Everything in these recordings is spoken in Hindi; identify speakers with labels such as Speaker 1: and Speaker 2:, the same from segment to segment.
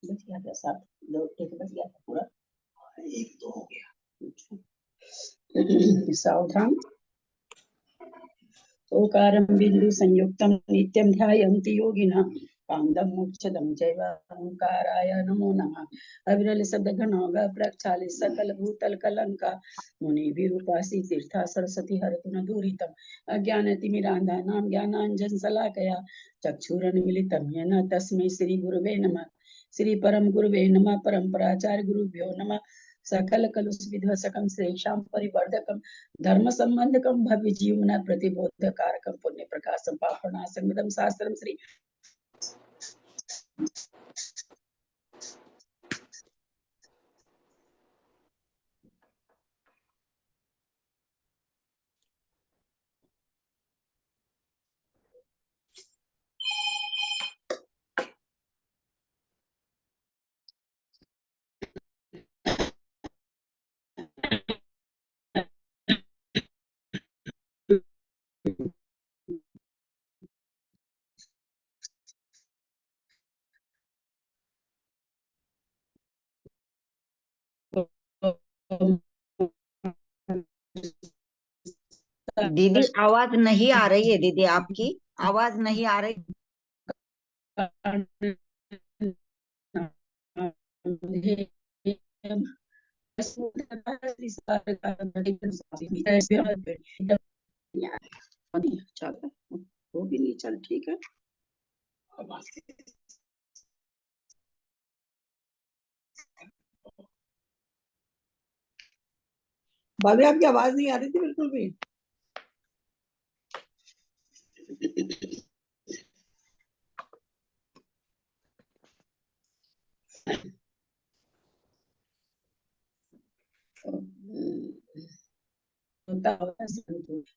Speaker 1: बच गया था 7, 2 1 बच गया था पूरा, 1 2 हो गया। सावधान। ओकारं बिंदु संयुक्तं नित्यं ध्यायन्ति योगिनः कांदं मोक्षदं चैव ओंकाराय नमो नमः। अविरल शब्द घन प्रक्षालित सकल भूतल कलंका मुनि विरूपासी तीर्था सरस्वती हरतु न दूरितम् अज्ञानतिमिरान्धानां ज्ञानाञ्जन शलाकया चक्षुरुन्मीलितं येन तस्मै श्री गुरुवे नमः। श्री परम गुरुवे नमः। परम्पराचार्य गुरुभ्यो नमः। सकल कलुष विध्वंसकं श्रेषां परिवर्धकं धर्म संबंधकं भव्य जीवना प्रतिबोधकारकं पुण्य प्रकाशं पापनाशं शास्त्रं श्री
Speaker 2: दीदी आवाज नहीं आ रही है। दीदी आपकी आवाज नहीं आ रही।
Speaker 1: वो भी नहीं चल ठीक है।
Speaker 3: भाभी आपकी आवाज नहीं आ रही थी बिल्कुल भी।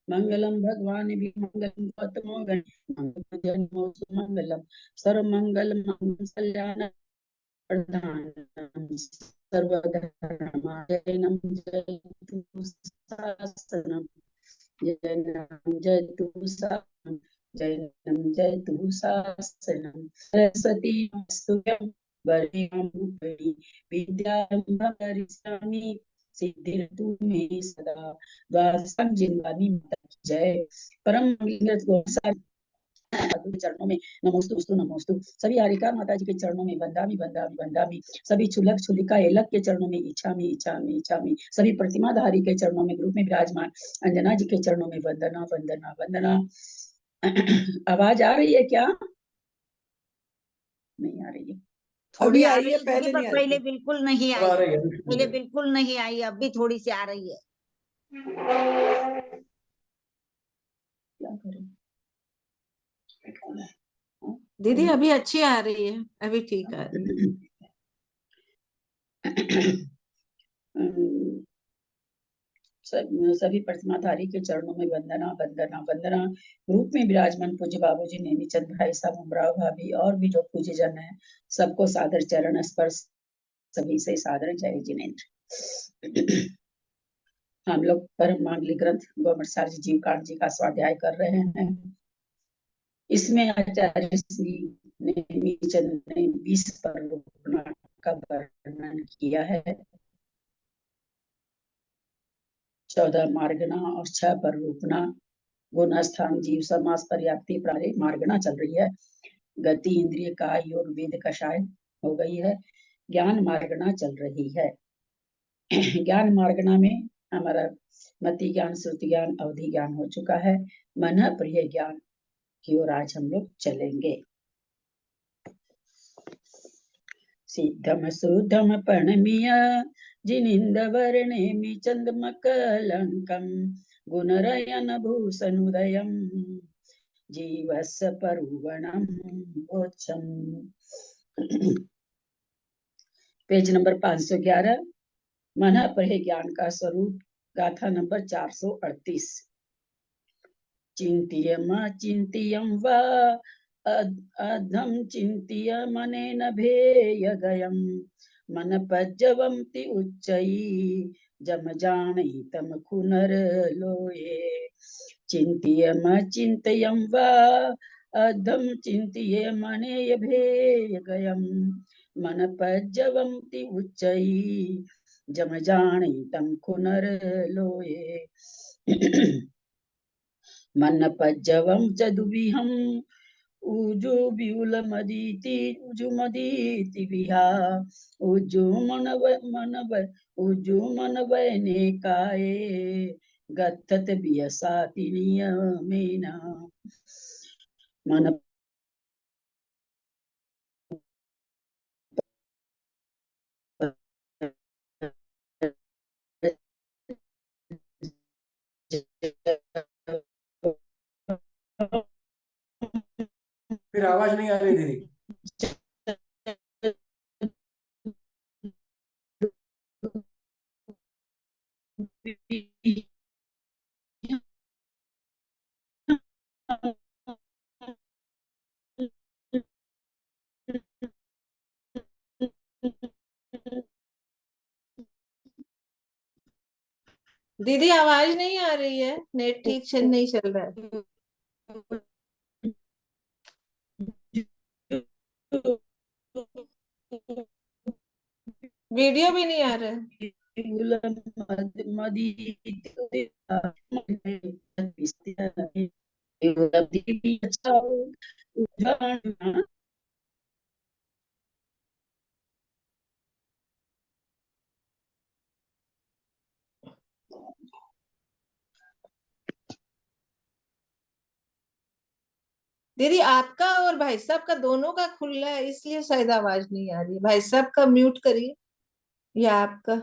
Speaker 1: मंगलम भगवान भी मंगलम गौतमो मंगलम सर्वमंगल मंगलम प्रधानम सर्वधर्माय जयतु शासनम जयतु शासनम जयतु शासनम सरस्वती स्तुत्यं वरदां विद्यां भरिष्यामि सिद्धिर्तु मे सदा। द्वादशं जिन्वानी माता की जय। परम चरणों में नमोस्तु नमोस्तु। सभी हारिका माता जी के चरणों में वंदामि वंदामि वंदामि। सभी छुलक छुलिका एलक के चरणों में इच्छामि इच्छामि इच्छामि। सभी प्रतिमाधारी के चरणों में ग्रुप में विराजमान अंजना जी के चरणों में वंदना वंदना वंदना। आवाज आ रही है क्या? नहीं आ रही है।
Speaker 2: थोड़ी
Speaker 3: अभी
Speaker 2: आ
Speaker 3: आई
Speaker 2: रही
Speaker 3: है,
Speaker 2: है
Speaker 3: पहले
Speaker 2: दीदी, पर
Speaker 3: नहीं आई
Speaker 2: पहले
Speaker 3: थी।
Speaker 2: बिल्कुल नहीं आई। पहले बिल्कुल नहीं आई, अभी थोड़ी सी आ रही है।
Speaker 1: क्या करें
Speaker 3: दीदी अभी अच्छी आ रही है, अभी ठीक आ रही है।
Speaker 1: सभी प्रतिमाधारी के चरणों में वंदना वंदना वंदना। रूप में विराजमान पूज्य बाबूजी नेमीचंद भाई साहब उमराव भाभी और भी जो पूज्य जन है सबको सादर चरण स्पर्श। सभी से सादर जय जिनेन्द्र। हम लोग परम मांगलिक ग्रंथ गोमटसार जी जीव कांत जी का स्वाध्याय कर रहे हैं। इसमें आचार्य श्री नेमीचंद ने 20 पर का वर्णन किया है। 14 मार्गना और 6 पर रूपना। गुण स्थान जीव समास पर्याप्ति प्रारे मार्गना चल रही है। गति इंद्रिय का योग वेद कषाय हो गई है। ज्ञान मार्गना चल रही है। ज्ञान मार्गना में हमारा मति ज्ञान श्रुति ज्ञान अवधि ज्ञान हो चुका है। मन प्रिय ज्ञान की ओर आज हम लोग चलेंगे। सिद्धम सुद्धम प्रणमीय जिनिंद वर्णेमि चंद्रमकलंकम गुणरयन भूषणुदयम जीवस्य परुवणम मोक्षम। Page number 511। मन परे ज्ञान का स्वरूप गाथा नंबर 438। चिंतियम वा अधम चिंतिय मनेन भेयगयम् मन पज्जवंति उच्चैः जम जानीतम खुनर लोये। चिंतयम वा अधम चिंतिये मनेय भेयगयम् मन पज्जवंति उच्चैः जमजानितं पुनर्लोये मन पज्जवं च दुविहं उजो बिउलमदीति उजुमदीति विहा उजो मनवैने काये गत्थत बियसाति नियमेन मन
Speaker 4: फिर आवाज नहीं आ रही दीदी।
Speaker 3: दीदी आवाज नहीं आ रही है, नेट ठीक से नहीं चल रहा है। वीडियो भी नहीं आ रहा है। दीदी आपका और भाई साहब का दोनों का खुला है, इसलिए शायद आवाज नहीं आ रही है। भाई साहब का म्यूट करिए या आपका।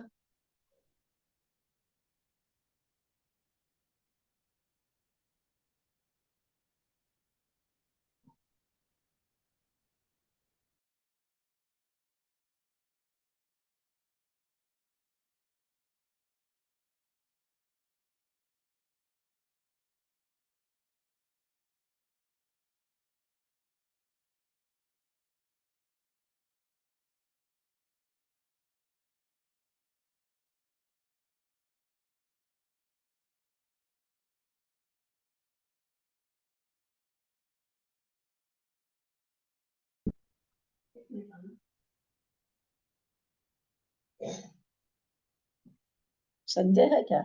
Speaker 1: संजय है क्या?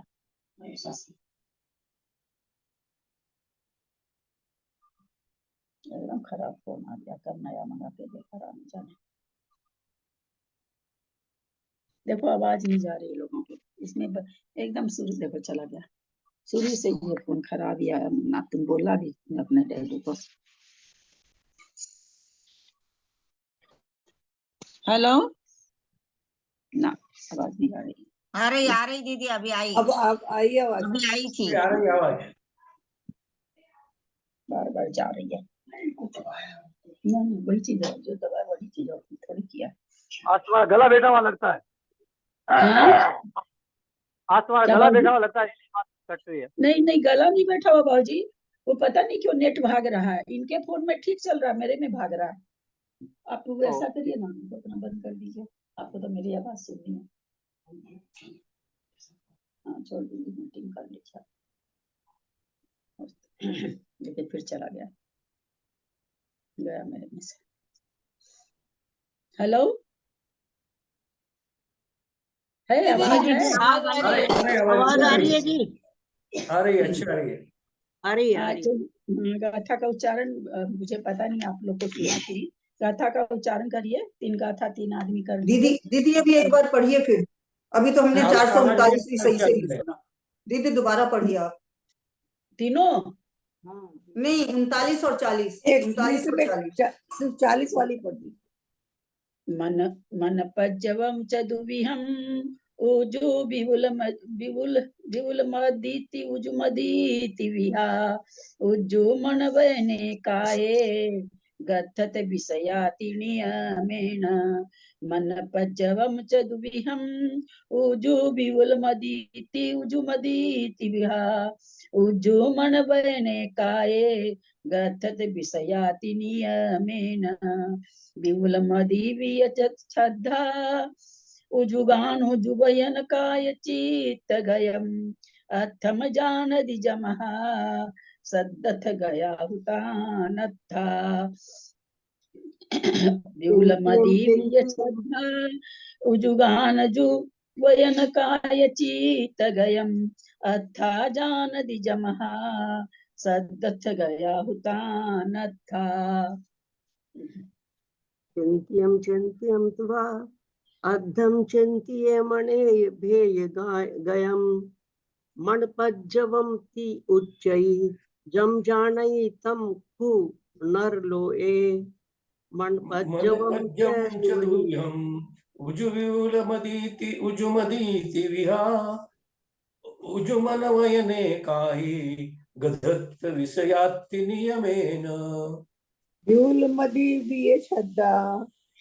Speaker 1: एकदम खराब फोन आ गया, कब नया मंगा के देखा रहा नहीं जाने। देखो आवाज नहीं जा रही लोगों की इसमें एकदम शुरू देखो चला गया। शुरू से ये फोन खराब ही आया ना, तुम बोला भी अपने डैडी को। हेलो ना, आवाज नहीं आ रही।
Speaker 2: आ रही दीदी, अभी आई।
Speaker 3: अब आई आवाज।
Speaker 2: अभी आई थी।
Speaker 4: आ रही आवाज।
Speaker 1: बार बार जा रही है। नहीं वही चीज है जो दवा, वही चीज है, थोड़ी किया।
Speaker 4: आज तुम्हारा गला बैठा हुआ लगता है। आज तुम्हारा
Speaker 1: क्या
Speaker 4: गला
Speaker 1: बाबूजी?
Speaker 4: बैठा हुआ लगता है, इसलिए बात कट रही है।
Speaker 1: नहीं नहीं, गला नहीं बैठा हुआ बाबूजी, वो पता नहीं क्यों नेट भाग रहा है। इनके फोन में ठीक चल रहा है, मेरे में भाग रहा है। आप लोग ऐसा करिए ना, उनको अपना बंद कर दीजिए, आपको तो मेरी आवाज सुननी है। हाँ छोड़ दीजिए, मीटिंग कर लीजिए। देखिए फिर चला गया, गया मेरे में से। हेलो है,
Speaker 3: दीदी
Speaker 1: आवाज है?
Speaker 4: आवाज
Speaker 2: आवाज आ रही है जी।
Speaker 4: आ रही है, अच्छी आ रही है।
Speaker 2: आ रही है, आ
Speaker 1: हाँ
Speaker 2: रही है।
Speaker 1: तो गाथा का उच्चारण मुझे पता नहीं, आप लोग को सुना थी। गाथा का उच्चारण करिए, 3 गाथा 3 आदमी कर
Speaker 5: दीदी
Speaker 1: लीजिए।
Speaker 5: दीदी अभी एक बार पढ़िए फिर। अभी तो हमने
Speaker 1: हाँ,
Speaker 4: आपका आवाज मुझे
Speaker 5: 439 सही से नहीं
Speaker 4: है।
Speaker 5: सुना। दीदी दोबारा पढ़िए आप।
Speaker 1: तीनों
Speaker 5: नहीं 39 और 40, 39 और 40।
Speaker 1: सिर्फ 40 वाली पढ़ दी। मन मन पज्जवम च दुविहम ओजो बिहुल मदीति उजुमदीति विहा उज्जो मन बने काये गत्थत विषयाति नियमेन मन पज्जवम च दुविहम ओजो बिहुल मदीति उजुमदीति विहा उज्जो मन बने काये गत्थत विषयाति नियमेन विपुलमदीविय छद्धा उजुगानु जुबयन काय चित्त गयम अथम जानदि जमः सद्दथ गया हुतानत्था। विपुलमति श्रद्धा उजुगानजु वयन काय चीत गयम अथा जानदि जमहा सद्दथ गया हुतानथा।
Speaker 6: चिन्त्यं चिन्त्यं त्वा अद्धं चिन्त्ये मणे भेय गयं मणपज्जवं ति उच्चै जम जानई तम खु नरलोए मणपज्जवं
Speaker 7: मनपद्यं च दूह्यं उजुविउलमदीति उजुमदीति विहा उजुमनवयने काहि गधत्त विषयात्ति नियमेन।
Speaker 8: व्यूलमदि दिए छद्दा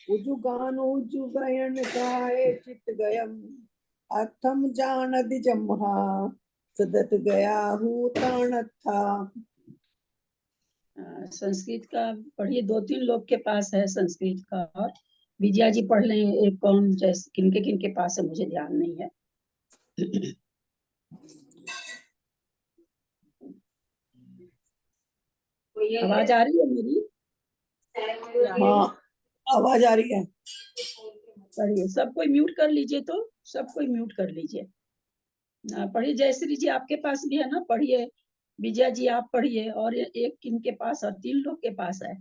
Speaker 8: उजुगानुजुगयन काय चित गयम अथम जानदि जम्हा सदत गया हूँ तानथा।
Speaker 1: संस्कृत का पढ़िए, 2-3 लोग के पास है संस्कृत का, और विजया जी पढ़ लें। एक कौन जैसे किनके पास है मुझे ध्यान नहीं है। आवाज आ रही है मेरी?
Speaker 8: हाँ आवाज आ रही है।
Speaker 1: पढ़िए, सब कोई म्यूट कर लीजिए, तो सब कोई म्यूट कर लीजिए। पढ़िए, जयश्री जी आपके पास भी है ना, पढ़िए। विजया जी आप पढ़िए, और एक किनके पास, और 3 लोग के पास है।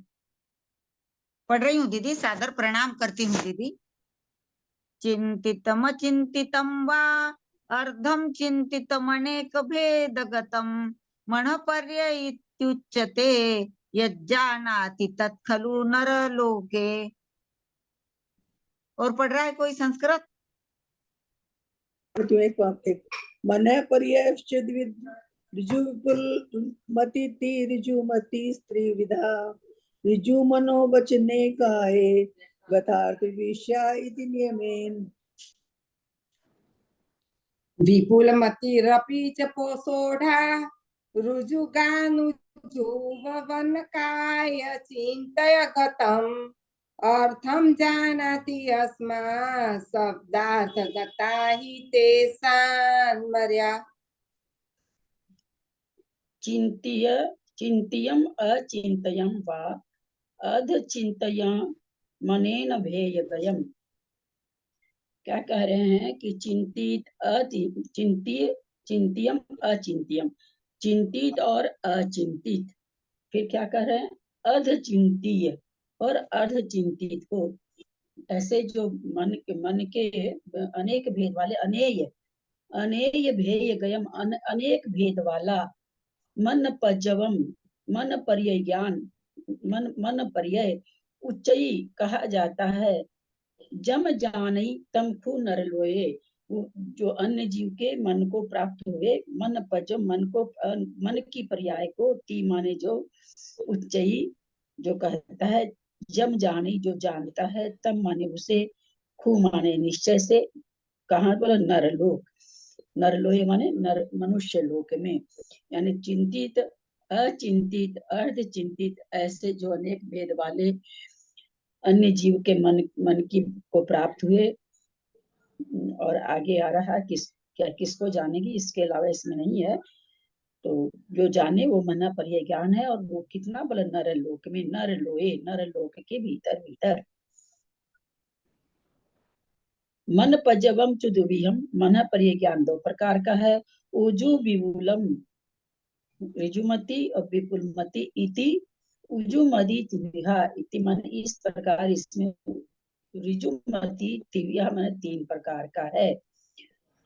Speaker 2: पढ़ रही हूँ दीदी, सादर प्रणाम करती हूँ दीदी। चिंतितम चिंतितम वा अर्धम चिंतितमनेक भेदगतम मणपर्य इत्युच्यते यज्जानाति तत्खलु नरलोके। और पढ़ रहा है कोई संस्कृत?
Speaker 8: एक मन पर्यश्चिद्विद ऋजुविपुलमति ऋजुमति स्त्री विधा ऋजु मनोवचने काये गतार्थ विषया इति नियमेन।
Speaker 9: विपुलमतिरपि च पोसोढा ऋजुगानुजुवनकाय चिन्तय गतम् अर्थं जानाति अस्मात् शब्दार्थगता हि तेषान्मर्या।
Speaker 1: चिंत्यम अचिंत्यम वा अध चिंतयं मनेन भेय गयम। क्या कह रहे हैं कि चिंत्यम अचिंत्यम, चिंतित और अचिंतित। फिर क्या कह रहे हैं? अध चिंतीय और अर्ध चिंतित को, ऐसे जो मन के अनेक भेद वाले, अनेय भेय गयम, अनेक भेद वाला, मन पज्जवम, मन पर्यय ज्ञान, मन पर्यय उच्चई कहा जाता है। जम जानई तम खु नरलोए, जो अन्य जीव के मन को प्राप्त हुए। मन पज्जम, मन की पर्याय को, ती माने जो, उच्चई जो कहता है, जम जानी जो जानता है, तम माने उसे, खु माने निश्चय से, कहाँ बोला? नरलोक, नरलोय माने नर, मनुष्य लोक में। यानी चिंतित, अचिंतित, अर्ध चिंतित, ऐसे जो अनेक भेद वाले अन्य जीव के मन की को प्राप्त हुए। और आगे आ रहा किसको जानेगी, इसके अलावा इसमें नहीं है। तो जो जाने वो मना पर्यय ज्ञान है, और वो कितना बोला? नरलोक में, नरलोए, नरलोक के भीतर। मन पजवम चुदुविहम, मन पर्यय ज्ञान 2 प्रकार का है। उजु विपुलम, ऋजुमति और विपुलमति इति उजुमदि तिविहा इति, मन इस प्रकार इसमें ऋजुमति तिविहा मन 3 प्रकार का है।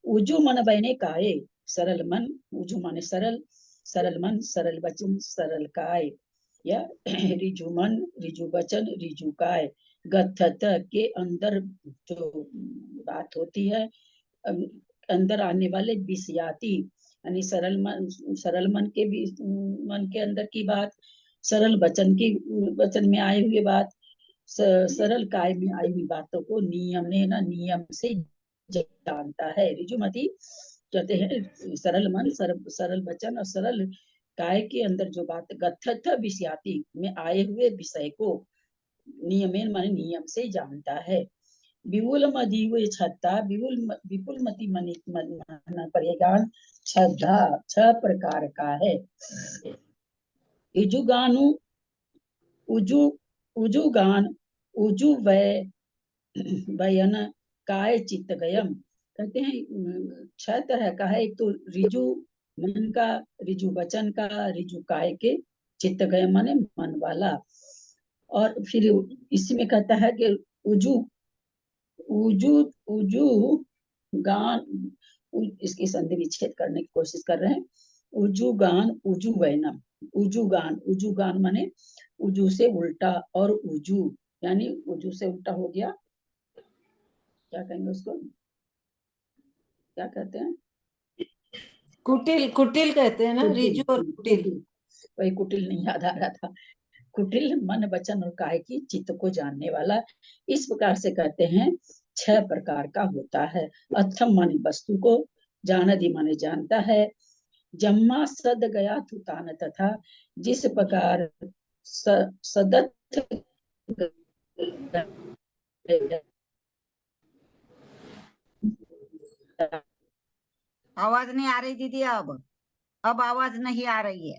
Speaker 1: उजु मन बने काये, सरल मन, उजु माने सरल, सरल मन, सरल वचन, सरल काय, या ऋजु मन, ऋजु वचन, ऋजु काय। गथत के अंदर जो बात होती है, अंदर आने वाले विषयाती, यानी सरल मन के भी, मन के अंदर की बात, सरल वचन में आए हुए बात, सरल काय में आई हुई बातों को नियम से जानता है। ऋजुमति कहते हैं सरल मन, सरल वचन और सरल काय के अंदर जो बात, गथत विषयाती में आए हुए विषय को नियमेन माने नियम से जानता है। विपुलमति छत्ता, विपुलमति मन पर्यगान छद्धा 6 प्रकार का है। उजुगान उजु वय वयन काय चित्त गयम, कहते हैं 6 तरह का है। एक तो रिजु मन का, रिजु वचन का, रिजु काय के, चित्त गयम माने मन वाला। और फिर इसी में कहता है कि उजु उजु उजु गान, इसकी संधि विच्छेद करने की कोशिश कर रहे हैं। उजु गान उजु वैनम, उजु गान माने उजु से उल्टा, और उजु यानी उजु से उल्टा हो गया, क्या कहेंगे उसको, क्या कहते हैं,
Speaker 3: कुटिल, कुटिल कहते हैं ना, रिजु और कुटिल।
Speaker 1: वही कुटिल नहीं याद आ रहा था। कुटिल मन वचन और काय की चित्त को जानने वाला, इस प्रकार से कहते हैं 6 प्रकार का होता है। अथम माने वस्तु को, जानति माने जानता है, जम्मा सद गया तुतान, तथा जिस प्रकार सदत
Speaker 2: आवाज नहीं आ रही दीदी, अब आवाज नहीं आ रही है।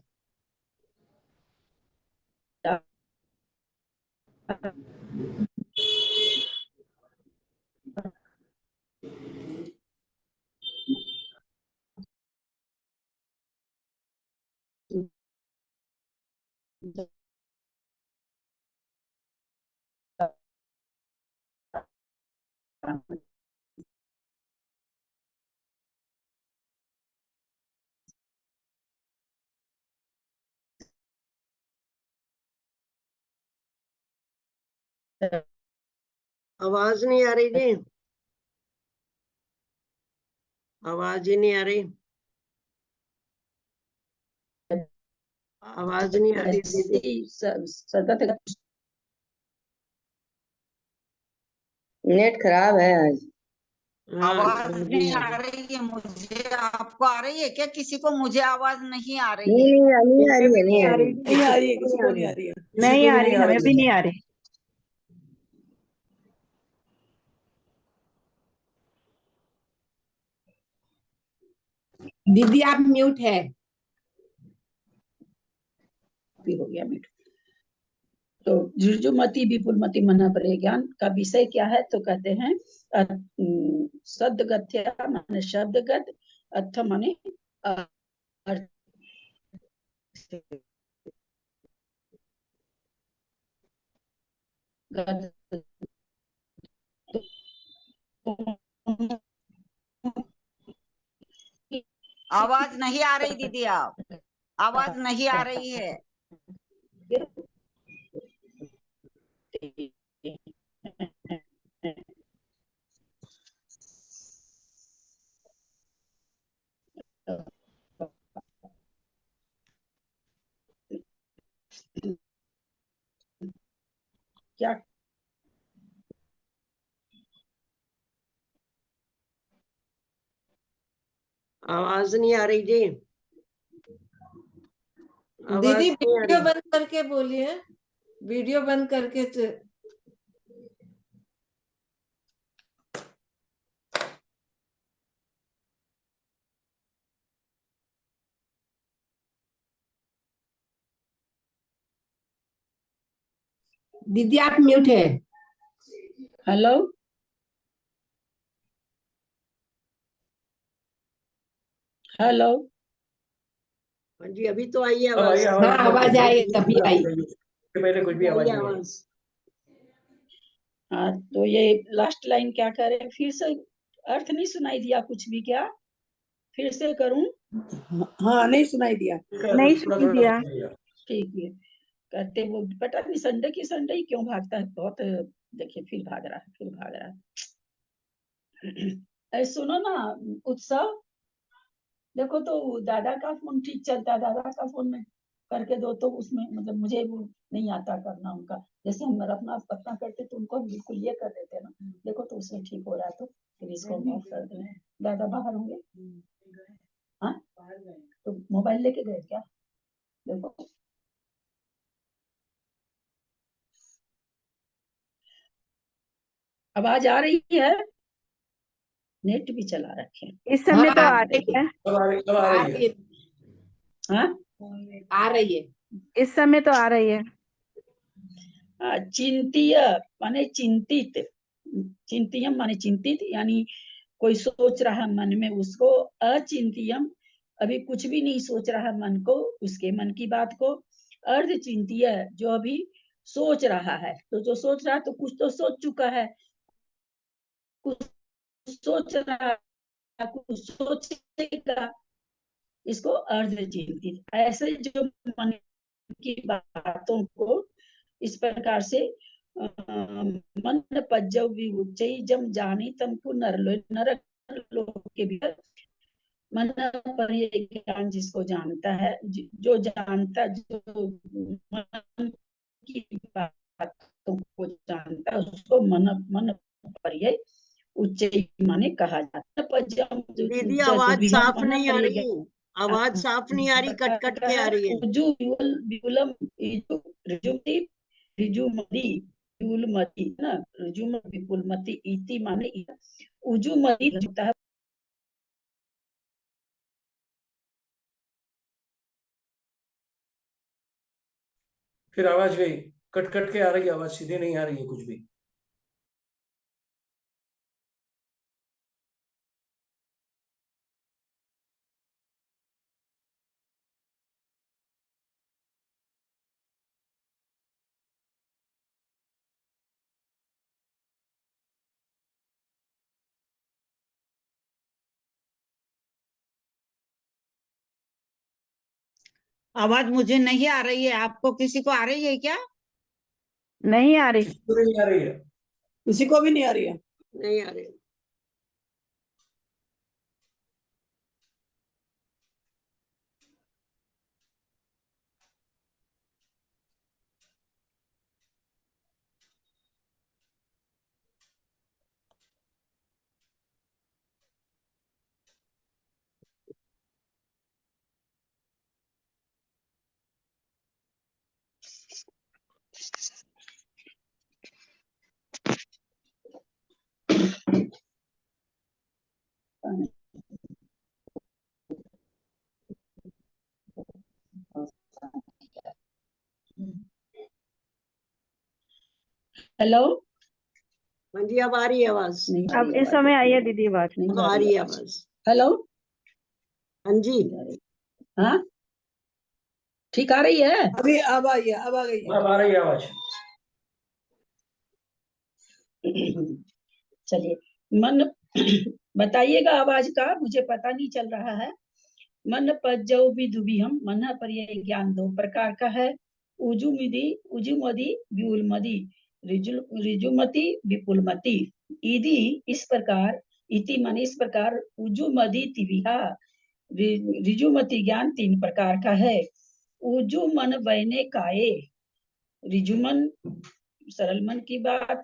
Speaker 6: आवाज नहीं आ रही जी, आवाज ही नहीं आ रही, आवाज नहीं आ रही दीदी।
Speaker 1: सदत
Speaker 5: नेट खराब है आज।
Speaker 2: आवाज नहीं आ रही है मुझे, आपको आ रही है क्या? किसी को मुझे आवाज नहीं आ रही
Speaker 5: नहीं
Speaker 2: है।
Speaker 5: नहीं आ रही है, नहीं आ रही है।
Speaker 8: नहीं आ रही है, किसी को नहीं आ रही है।
Speaker 4: नहीं आ रही, हमें भी नहीं
Speaker 2: आ रही।
Speaker 9: दीदी आप म्यूट है।
Speaker 1: हो गया मिट। तो जुर्जुमति विपुलमति मना परे ज्ञान का विषय क्या है, तो कहते हैं सदगत्या माने शब्दगत, अर्थ माने अर्थ,
Speaker 2: आवाज नहीं आ रही दीदी, आप आवाज नहीं आ रही है।
Speaker 1: क्या
Speaker 6: आवाज नहीं आ रही जी, आवाज
Speaker 3: दीदी
Speaker 6: नहीं आ
Speaker 3: वीडियो
Speaker 6: रही।
Speaker 3: बंद करके बोलिए, वीडियो बंद करके
Speaker 9: दीदी आप म्यूट है।
Speaker 1: हेलो, हेलो,
Speaker 6: हाँ जी, अभी तो आई है
Speaker 4: अब आई
Speaker 6: आवाज।
Speaker 9: हाँ आवाज आई, तभी आई।
Speaker 4: इसके पहले कुछ भी आवाज नहीं आई।
Speaker 1: हाँ तो ये लास्ट लाइन क्या कह रहे हैं, फिर से अर्थ नहीं सुनाई दिया कुछ भी क्या, फिर से करूं?
Speaker 8: हाँ नहीं सुनाई दिया।
Speaker 4: नहीं सुनाई दिया।
Speaker 1: ठीक है, कहते वो पता नहीं संडे की संडे ही क्यों भागता है बहुत, देखिए फिर भाग रहा है, फिर भाग रहा है। अरे सुनो ना उत्सव, देखो तो दादा का फोन ठीक चलता है, दादा का फोन में करके दो तो उसमें मतलब मुझे वो नहीं आता करना उनका, जैसे हम अपना अपना करते तो उनको बिल्कुल ये कर देते ना, देखो तो उसमें ठीक हो रहा है, तो फिर इसको ऑफ कर दें। दादा बाहर होंगे, हाँ तो मोबाइल लेके गए क्या, देखो आवाज आ रही है, नेट भी चला रखे
Speaker 8: इस समय तो
Speaker 9: हाँ,
Speaker 8: आ रही है,
Speaker 4: अब आ रही, अब आ रही है।
Speaker 1: हाँ
Speaker 9: आ रही है।
Speaker 8: इस समय तो आ रही है।
Speaker 1: चिंतीय माने चिंतित, चिंतियम माने चिंतित, यानी कोई सोच रहा मन में उसको, अचिंतियम अभी कुछ भी नहीं सोच रहा मन को, उसके मन की बात को, अर्ध चिंतीय जो अभी सोच रहा है, तो जो सोच रहा है तो कुछ तो सोच चुका है, कुछ सोच रहा है, कुछ सोचेगा, इसको अर्ध चिंतित। ऐसे जो मन की बातों को इस प्रकार से मन पज्जव विउच्चै जम जानी तमको नरक के भीतर मन पर्यय ज्ञान जिसको जानता है, जो जानता, जो मन की बातों को जानता है, उसको मन पर्यय उच्चै माने कहा जाता है।
Speaker 6: दीदी आवाज साफ नहीं आ रही, आवाज साफ नहीं आ रही, कट कट के आ रही है।
Speaker 1: ऋजुमति विपुलमति ना, ऋजुम विपुलमति इति माने उजुमति होता है।
Speaker 7: फिर आवाज गई, कट कट के आ रही है आवाज, सीधे नहीं आ रही है कुछ भी।
Speaker 2: आवाज मुझे नहीं आ रही है, आपको किसी को आ रही है क्या?
Speaker 4: नहीं आ रही,
Speaker 7: किसी को नहीं आ रही है।
Speaker 8: किसी को भी नहीं आ रही है।
Speaker 6: नहीं आ रही।
Speaker 1: हेलो,
Speaker 6: हाँ जी, अब आ रही है आवाज।
Speaker 1: नहीं आ
Speaker 4: अब
Speaker 1: रही
Speaker 4: इस समय आई है दीदी आवाज।
Speaker 1: नहीं
Speaker 6: आ रही है आवाज।
Speaker 1: हेलो,
Speaker 6: हाँ जी,
Speaker 1: हाँ ठीक आ रही है।
Speaker 8: अभी अब आई है, अब आ गई है।
Speaker 7: अब आ रही है आवाज।
Speaker 1: चलिए, मन बताइएगा आवाज का, मुझे पता नहीं चल रहा है। मन पज्जौ विदुभिहम, मन पर्यय ज्ञान दो प्रकार का है। उजुमिदि उजुमदि विउलमदि, रिजुमति विपुलमति, इदि इस प्रकार, इति माने इस प्रकार, उजुमदि तिविहा, रिजुमति ज्ञान तीन प्रकार का है। उजुमन वैने काये, रिजुमन सरल मन की बात,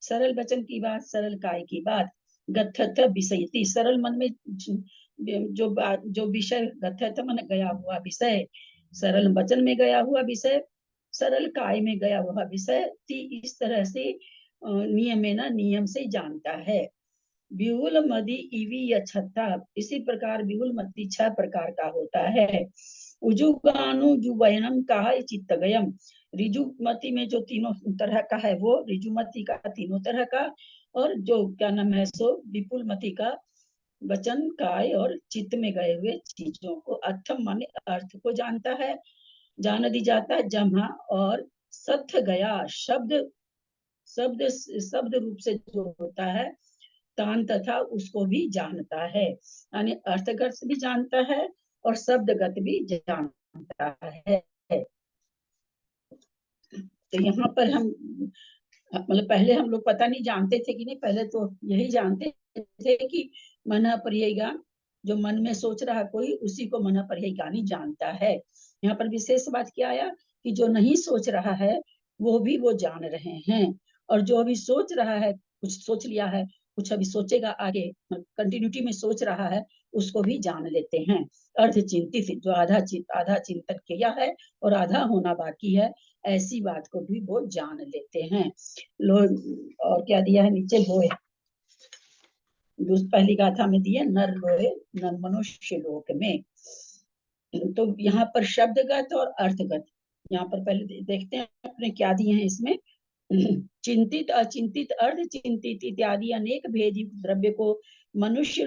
Speaker 1: सरल वचन की बात, सरल काय की बात। गथत विषयति, सरल मन में जो विषय, गथत मन गया हुआ विषय, सरल वचन में गया हुआ विषय, सरल काय में गया हुआ विषय, इस तरह से नियमेना नियम से जानता है। विहुल मदि इवी यछता, इसी प्रकार विहुल मति 6 प्रकार का होता है। उजुगानु जुवयनम कहा चित्तगयम, रिजुमति में जो तीनों तरह का है वो रिजुमति का तीनों तरह का, और जो क्या नाम है सो विपुलमति का वचन काय और चित्त में गए हुए चीजों को, अर्थम माने अर्थ को जानता है, जान दी जाता है। जमा और सत्य गया, शब्द शब्द शब्द रूप से जो होता है तान तथा, उसको भी जानता है, यानी अर्थगत भी जानता है और शब्दगत भी जानता है। तो यहाँ पर हम मतलब पहले हम लोग पता नहीं जानते थे कि नहीं, पहले तो यही जानते थे कि मन पर्यय ज्ञान, जो मन में सोच रहा कोई उसी को मन पर्यय ज्ञानी जानता है। यहाँ पर विशेष बात क्या आया कि जो नहीं सोच रहा है वो भी वो जान रहे हैं, और जो अभी सोच रहा है, कुछ सोच लिया है, कुछ अभी सोचेगा आगे, कंटिन्यूटी में सोच रहा है, उसको भी जान लेते हैं। अर्ध चिंतित, जो आधा चिंतन किया है और आधा होना बाकी है, ऐसी बात को भी वो जान लेते हैं। लोग और क्या दिया है नीचे, लोहे, पहली गाथा में दिए नर लोहे नर मनुष्य लोक में। तो यहाँ पर शब्दगत और अर्थगत, यहाँ पर पहले देखते हैं अपने क्या दिए हैं इसमें। चिंतित, अचिंतित, अर्ध चिंतित इत्यादि अनेक भेदी द्रव्य को मनुष्य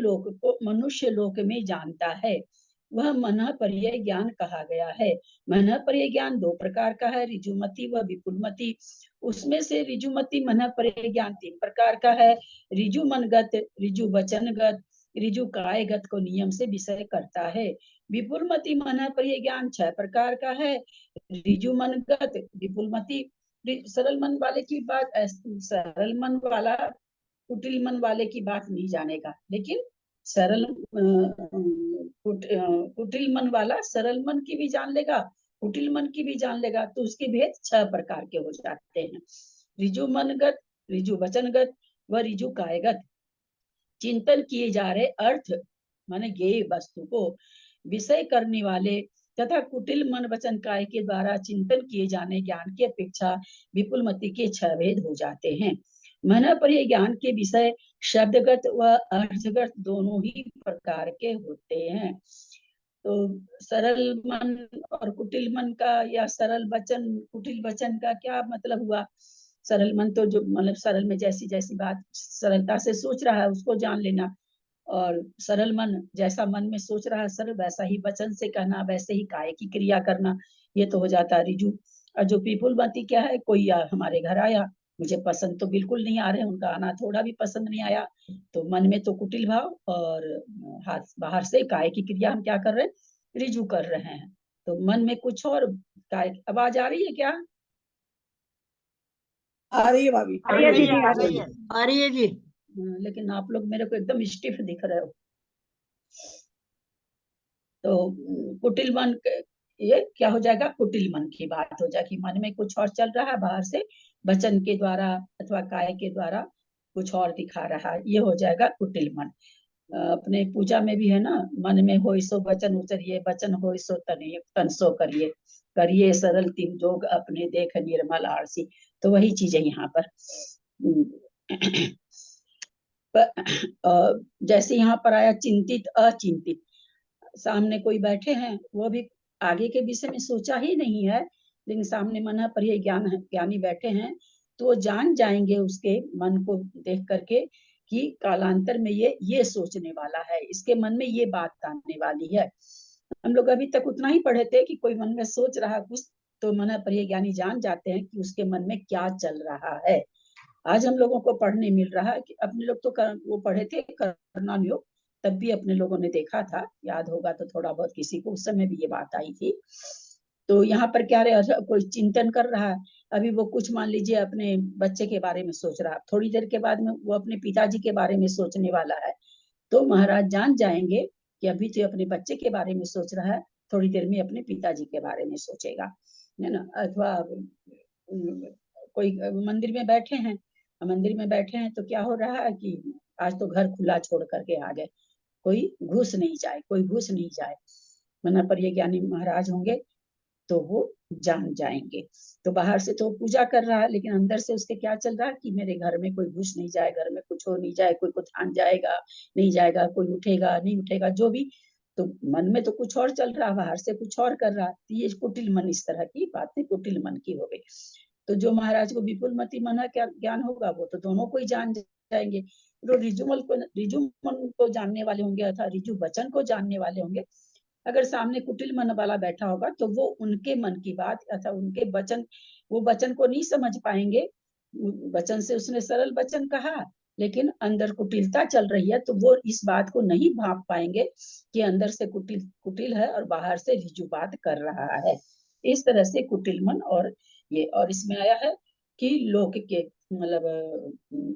Speaker 1: लोक में जानता है, वह मनः पर्यय ज्ञान कहा गया है। मनः पर्यय ज्ञान दो प्रकार का है, ऋजुमति व विपुलमति। उसमें से ऋजुमति मनः पर्यय ज्ञान 3 प्रकार का है, ऋजु मनगत, ऋजु वचनगत, ऋजु कायगत को नियम से विषय करता है। विपुलमति मनः पर्यय ज्ञान 6 प्रकार का है, ऋजु मनगत, विपुलमति सरल मन वाले की बात, सरल मन वाला कुटिल मन वाले की बात नहीं जानेगा, लेकिन सरल कुटिल मन वाला सरल मन की भी जान लेगा, कुटिल मन की भी जान लेगा, तो उसके भेद 6 प्रकार के हो जाते हैं। ऋजु मनगत, ऋजु वचनगत व ऋजु कायगत। चिंतन किए जा रहे अर्थ माने ज्ञेय वस्तु को विषय करने वाले तथा कुटिल मन वचन काय के द्वारा चिंतन किए जाने ज्ञान की अपेक्षा विपुलमति के 6 भेद हो जाते हैं। मनः पर्यय ज्ञान के विषय शब्दगत व अर्थगत दोनों ही प्रकार के होते हैं। तो सरल मन और कुटिल मन का या सरल वचन कुटिल वचन का क्या मतलब हुआ? सरल मन तो जो मतलब सरल में जैसी जैसी बात सरलता से सोच रहा है उसको जान लेना, और सरल मन जैसा मन में सोच रहा है सरल वैसा ही वचन से कहना, वैसे ही काय की क्रिया करना, ये तो हो जाता है ऋजु। और जो विपुलमति क्या है, कोई हमारे घर आया, मुझे पसंद तो बिल्कुल नहीं आ रहे, उनका आना थोड़ा भी पसंद नहीं आया, तो मन में तो कुटिल भाव और हाथ बाहर से काय की क्रिया हम क्या कर रहे हैं, ऋजु कर रहे हैं। तो मन में कुछ और काय। आवाज आ रही है क्या?
Speaker 8: आ रही है भाभी।
Speaker 4: आ रही है दीदी,
Speaker 6: आ रही है, आ रही है जी।
Speaker 1: लेकिन आप लोग मेरे को एकदम स्टिफ दिख रहे हो। तो कुटिल मन ये क्या हो जाएगा, कुटिल मन की बात हो जाएगी, मन में कुछ और चल रहा है, बाहर से वचन के द्वारा अथवा काय के द्वारा कुछ और दिखा रहा है, ये हो जाएगा कुटिल मन। अपने पूजा में भी है ना, मन में हो सो वचन उचरिए, वचन हो सो तन सो करिए, करिए सरल तिम जोग अपने देख निर्मल आरसी। तो वही चीज है यहाँ पर। जैसे यहाँ पर आया चिंतित अचिंतित, सामने कोई बैठे हैं, वो भी आगे के विषय में सोचा ही नहीं है, लेकिन सामने मनः पर्यय ज्ञानी बैठे हैं, तो वो जान जाएंगे उसके मन को देख करके कि कालांतर में ये सोचने वाला है, इसके मन में ये बात आने वाली है। हम लोग अभी तक उतना ही पढ़े थे कि कोई मन में सोच रहा कुछ, तो मनः पर्यय ज्ञानी जान जाते हैं कि उसके मन में क्या चल रहा है। आज हम लोगों को पढ़ने मिल रहा है कि अपने लोग तो वो पढ़े थे करना योग, तब भी अपने लोगों ने देखा था, याद होगा तो थोड़ा बहुत किसी को, उस समय भी ये बात आई थी। तो यहाँ पर क्या रहे, कोई चिंतन कर रहा है, अभी वो कुछ मान लीजिए अपने बच्चे के बारे में सोच रहा है, थोड़ी देर के बाद में वो अपने पिताजी के बारे में सोचने वाला है, तो महाराज जान जाएंगे कि अभी तो अपने बच्चे के बारे में सोच रहा है, थोड़ी देर में अपने पिताजी के बारे में सोचेगा, है ना। अथवा कोई मंदिर में बैठे हैं, तो क्या हो रहा है कि आज तो घर खुला छोड़ करके आ गए, कोई घुस नहीं जाए। मनः पर्यय ज्ञानी महाराज होंगे तो वो जान जाएंगे। तो बाहर से तो पूजा कर रहा है, लेकिन अंदर से उसके क्या चल रहा है कि मेरे घर में कोई घुस नहीं जाए, घर में कुछ हो नहीं जाए, कोई को ध्यान जाएगा नहीं जाएगा, कोई उठेगा नहीं उठेगा, जो भी। तो मन में तो कुछ और चल रहा है, बाहर से कुछ और कर रहा है, तो ये कुटिल मन, इस तरह की बातें कुटिल मन की हो गई। तो जो महाराज को विपुलमति मनः क्या ज्ञान होगा, वो तो दोनों को ही जान जाएंगे। तो ऋजु मन को जानने वाले होंगे अथवा ऋजु वचन को जानने वाले होंगे। अगर सामने कुटिल मन वाला बैठा होगा तो वो उनके मन की बात अथवा उनके वचन, वो वचन को नहीं समझ पाएंगे। वचन से उसने सरल वचन कहा, लेकिन अंदर कुटिलता चल रही है, तो वो इस बात को नहीं भाप पाएंगे कि अंदर से कुटिल है और बाहर से ऋजु बात कर रहा है। इस तरह से कुटिल मन और ये, और इसमें आया है कि लोक के मतलब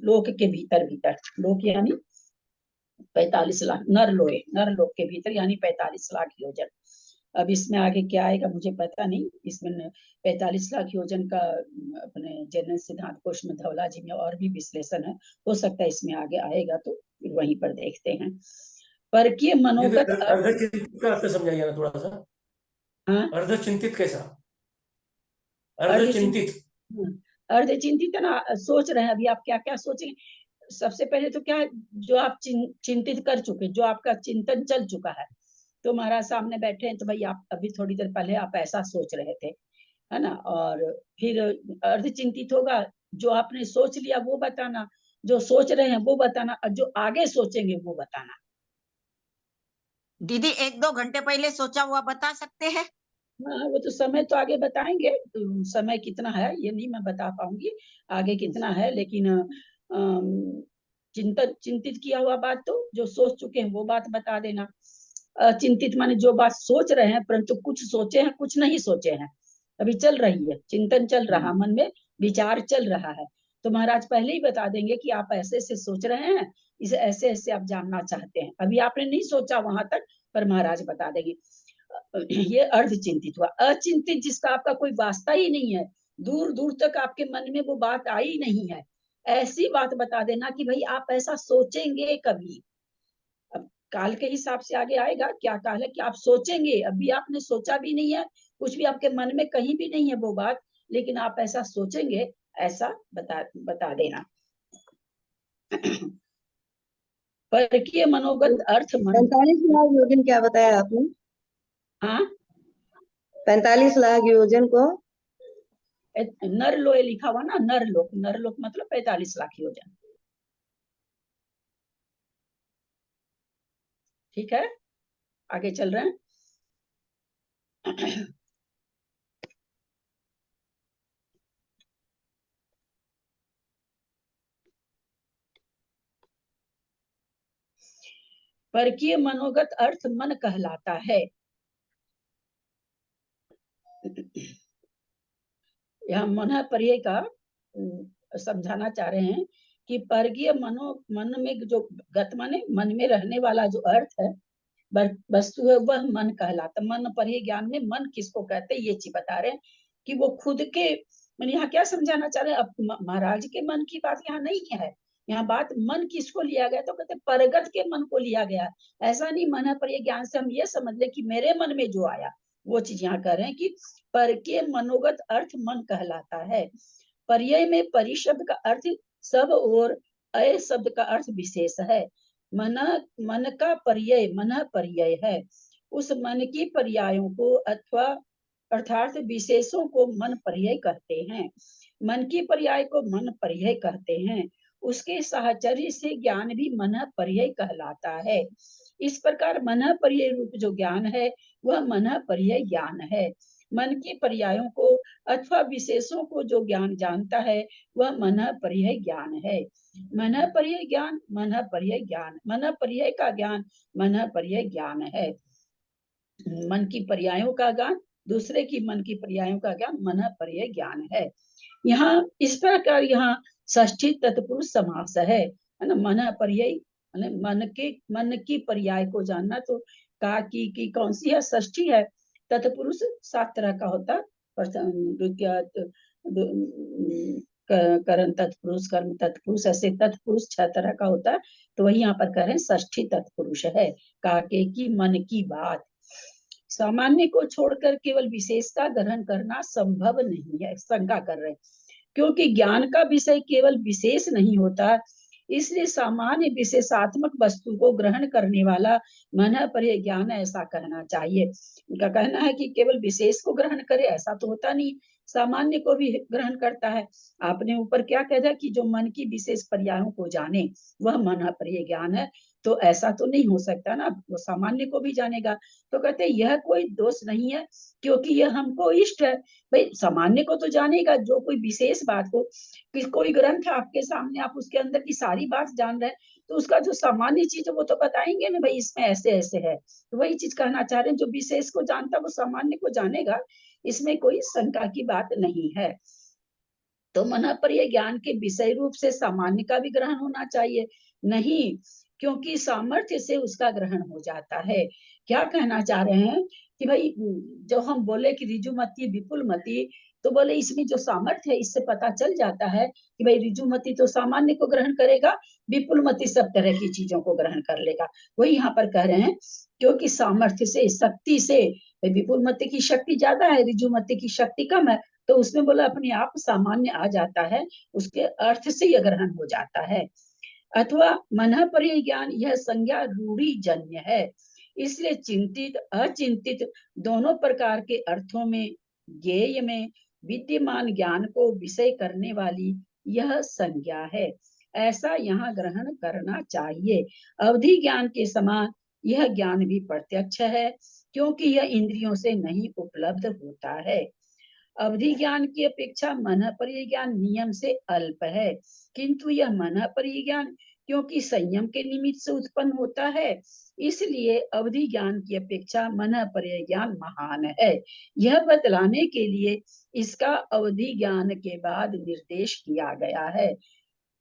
Speaker 1: लोक के भीतर, लोक यानी 45 लाख, नर लोक के भीतर यानी 45 लाख योजन। अब इसमें आगे क्या आएगा मुझे पता नहीं, इसमें 45 लाख योजन का अपने जनरल सिद्धांत कोश में धवला जी में और भी विश्लेषण है, हो सकता है इसमें आगे आएगा, तो फिर वहीं पर देखते हैं। परकीय मनोगत
Speaker 7: अर्धचिंतित का अर्थ समझाइए ना थोड़ा सा।
Speaker 1: हाँ,
Speaker 7: अर्धचिंतित कैसा?
Speaker 1: अर्धचिंतित है ना, सोच रहे हैं अभी आप क्या क्या सोचेंगे। सबसे पहले तो क्या है, जो आप चिंतित कर चुके, जो आपका चिंतन चल चुका है, तो महाराज सामने बैठे हैं, तो भाई आप अभी थोड़ी देर पहले आप ऐसा सोच रहे थे, है ना। और फिर अर्धचिंतित होगा जो आपने सोच लिया वो बताना, जो सोच रहे हैं वो बताना, और जो आगे सोचेंगे वो बताना।
Speaker 2: दीदी 1-2 घंटे पहले सोचा हुआ बता सकते हैं?
Speaker 1: हाँ, वो तो समय तो आगे बताएंगे, तो समय कितना है ये नहीं मैं बता पाऊंगी आगे कितना है, लेकिन चिंतित किया हुआ बात तो जो सोच चुके हैं वो बात बता देना। चिंतित माने जो बात सोच रहे हैं परंतु कुछ सोचे हैं कुछ नहीं सोचे हैं, अभी चल रही है, चिंतन चल रहा, मन में विचार चल रहा है, तो महाराज पहले ही बता देंगे कि आप ऐसे ऐसे सोच रहे हैं, इसे ऐसे ऐसे आप जानना चाहते हैं, अभी आपने नहीं सोचा वहां तक, पर महाराज बता देंगे। ये अर्ध चिंतित हुआ। अचिंतित जिसका आपका कोई वास्ता ही नहीं है, दूर दूर तक आपके मन में वो बात आई नहीं है, ऐसी बात बता देना कि भाई आप ऐसा सोचेंगे कभी। अब काल के हिसाब से आगे आएगा, क्या काल है कि आप सोचेंगे, अभी आपने सोचा भी नहीं है, कुछ भी आपके मन में कहीं भी नहीं है वो बात, लेकिन आप ऐसा सोचेंगे, ऐसा बता देना। परकीय मनोगत अर्थ मन।
Speaker 5: 45 लाख योजन क्या बताया आपने?
Speaker 1: हाँ,
Speaker 5: 45 लाख योजन को
Speaker 1: नरलोक लिखा हुआ ना, नरलोक, नरलोक मतलब 45 लाख योजन। ठीक है, आगे चल रहे हैं। परकीय मनोगत अर्थ मन कहलाता है। यहाँ मन पर्याय का समझाना चाह रहे हैं कि परकीय मन में जो गत माने मन में रहने वाला जो अर्थ है, वस्तु है, वह मन कहलाता। मन पर्याय ज्ञान में मन किसको कहते हैं ये चीज बता रहे हैं कि वो खुद के, मैंने यहाँ क्या समझाना चाह रहे हैं, अब महाराज के मन की बात यहाँ नहीं है, यहाँ बात मन किसको लिया गया, तो कहते परगत के मन को लिया गया। ऐसा नहीं मन पर्याय ज्ञान से हम ये समझ ले कि मेरे मन में जो आया वो चीज यहाँ कह रहे हैं कि परकीय मनोगत अर्थ मन कहलाता है। पर्याय में परि शब्द का अर्थ सब और अय शब्द का अर्थ विशेष है। मन का पर्याय मन पर्याय है, उस मन की पर्यायों को अथवा अर्थात विशेषों को मन पर्याय कहते हैं। मन की पर्याय को मन पर्याय कहते हैं, उसके साहचर्य से ज्ञान भी मन पर्याय कहलाता है। इस प्रकार मन पर्याय रूप जो ज्ञान है वह मन पर्याय ज्ञान है। मन की पर्यायों को अथवा विशेषों को जो ज्ञान जानता है वह मन पर्याय ज्ञान है। मन पर्याय ज्ञान, मन पर्याय ज्ञान, मन पर्याय का ज्ञान मन पर्याय ज्ञान है। मन की पर्यायों का ज्ञान, दूसरे की मन की पर्यायों का ज्ञान मन पर्याय ज्ञान है। यहाँ इस प्रकार यहाँ षष्ठी तत्पुरुष समास है ना, मन पर्याय मन की पर्याय को जानना, तो का की कौन सी है, षष्ठी है। तत्पुरुष 7 तरह का होता है, प्रथम द्वितीय करण तत्पुरुष, कर्म तत्पुरुष, ऐसे तत्पुरुष 6 तरह का होता है, तो वही यहाँ पर कह रहे हैं षष्ठी तत्पुरुष है। काके की मन की बात, सामान्य को छोड़कर केवल विशेष का ग्रहण करना संभव नहीं है, शंका कर रहे हैं, क्योंकि ज्ञान का विषय केवल विशेष नहीं होता, इसलिए सामान्य विशेषात्मक वस्तु को ग्रहण करने वाला मन पर्याय ज्ञान ऐसा कहना चाहिए। उनका कहना है कि केवल विशेष को ग्रहण करे ऐसा तो होता नहीं, सामान्य को भी ग्रहण करता है। आपने ऊपर क्या कह दिया कि जो मन की विशेष पर्यायों को जाने वह मन पर्याय ज्ञान है, तो ऐसा तो नहीं हो सकता ना, वो सामान्य को भी जानेगा। तो कहते हैं यह कोई दोष नहीं है, क्योंकि यह हमको इष्ट है। भाई सामान्य को तो जानेगा, जो कोई विशेष बात को, कि कोई ग्रंथ आपके सामने, आप उसके अंदर की सारी बात जान रहे हैं, तो उसका जो सामान्य चीज है वो तो बताएंगे ना, भाई इसमें ऐसे ऐसे है, तो वही चीज कहना चाह रहे हैं, जो विशेष को जानता वो सामान्य को जानेगा, इसमें कोई शंका की बात नहीं है। तो मन पर्याय ज्ञान के विषय रूप से सामान्य का भी ग्रहण होना चाहिए? नहीं, क्योंकि सामर्थ्य से उसका ग्रहण हो जाता है। क्या कहना चाह रहे हैं कि भाई जो हम बोले कि ऋजुमति विपुलमति, तो बोले इसमें जो सामर्थ्य है इससे पता चल जाता है कि भाई ऋजुमति तो सामान्य को ग्रहण करेगा, विपुलमति सब तरह की चीजों को ग्रहण कर लेगा। वही यहाँ पर कह रहे हैं क्योंकि सामर्थ्य से, शक्ति से, विपुलमति की शक्ति ज्यादा है, ऋजुमति की शक्ति कम है, तो उसमें बोला अपने आप सामान्य आ जाता है, उसके अर्थ से यह ग्रहण हो जाता है। अथवा मन पर्याय ज्ञान यह संज्ञा रूढ़ी जन्य है, इसलिए चिंतित अचिंतित दोनों प्रकार के अर्थों में ज्ञेय में विद्यमान ज्ञान को विषय करने वाली यह संज्ञा है, ऐसा यहाँ ग्रहण करना चाहिए। अवधि ज्ञान के समान यह ज्ञान भी प्रत्यक्ष है, क्योंकि यह इंद्रियों से नहीं उपलब्ध होता है। अवधि ज्ञान की अपेक्षा मन परिज्ञान नियम से अल्प है, किंतु यह मन परिज्ञान क्योंकि संयम के निमित्त से उत्पन्न होता है, इसलिए अवधि ज्ञान की अपेक्षा मन परिज्ञान महान है। यह बतलाने के लिए इसका अवधि ज्ञान के बाद निर्देश किया गया है।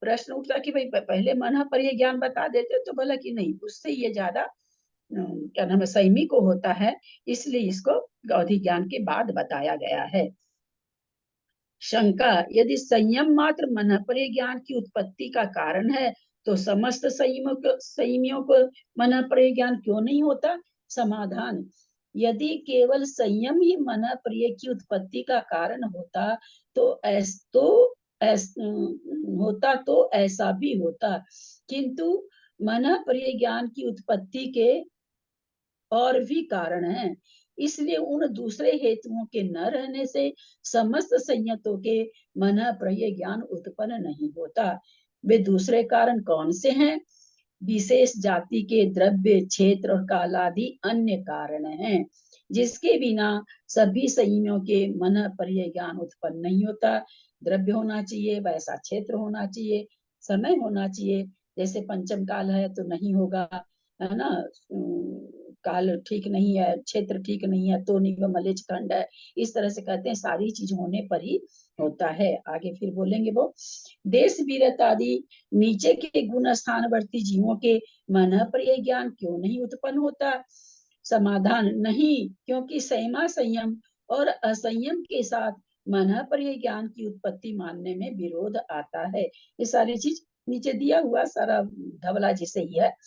Speaker 1: प्रश्न उठता कि भाई पहले मन परिज्ञान बता देते तो भला कि नहीं, उससे ये ज्यादा क्या नाम है संयमी को होता है, इसलिए इसको अवधि ज्ञान के बाद बताया गया है। शंका, यदि संयम मात्र मन परिज्ञान की उत्पत्ति का कारण है तो समस्त संयमियों को मन परिज्ञान क्यों नहीं होता? समाधान, यदि केवल संयम ही मन प्रिय की उत्पत्ति का कारण होता तो ऐसा भी होता, किंतु मन प्रिय ज्ञान की उत्पत्ति के और भी कारण हैं, इसलिए उन दूसरे हेतुओं के न रहने से समस्त संयतों के मन प्रिय ज्ञान उत्पन्न नहीं होता। वे दूसरे कारण कौन से हैं? विशेष जाति के द्रव्य, क्षेत्र और काल आदि अन्य कारण हैं, जिसके बिना सभी संयमों के मन प्रिय ज्ञान उत्पन्न नहीं होता। द्रव्य होना चाहिए, वैसा क्षेत्र होना चाहिए, समय होना चाहिए, जैसे पंचम काल है तो नहीं होगा, है ना, काल ठीक नहीं है, क्षेत्र ठीक नहीं है तो निगम मलेच्छ खंड है, इस तरह से कहते हैं सारी चीज होने पर ही होता है। आगे फिर बोलेंगे वो, देश वीरता आदि नीचे के गुण स्थानवर्ती जीवों के मन प्रिय ज्ञान क्यों नहीं उत्पन्न होता? समाधान, नहीं, क्योंकि संयमा संयम और असंयम के साथ मन प्रिय ज्ञान की उत्पत्ति मानने में विरोध आता है। ये सारी चीज नीचे दिया हुआ सारा धवला जिसे ही है।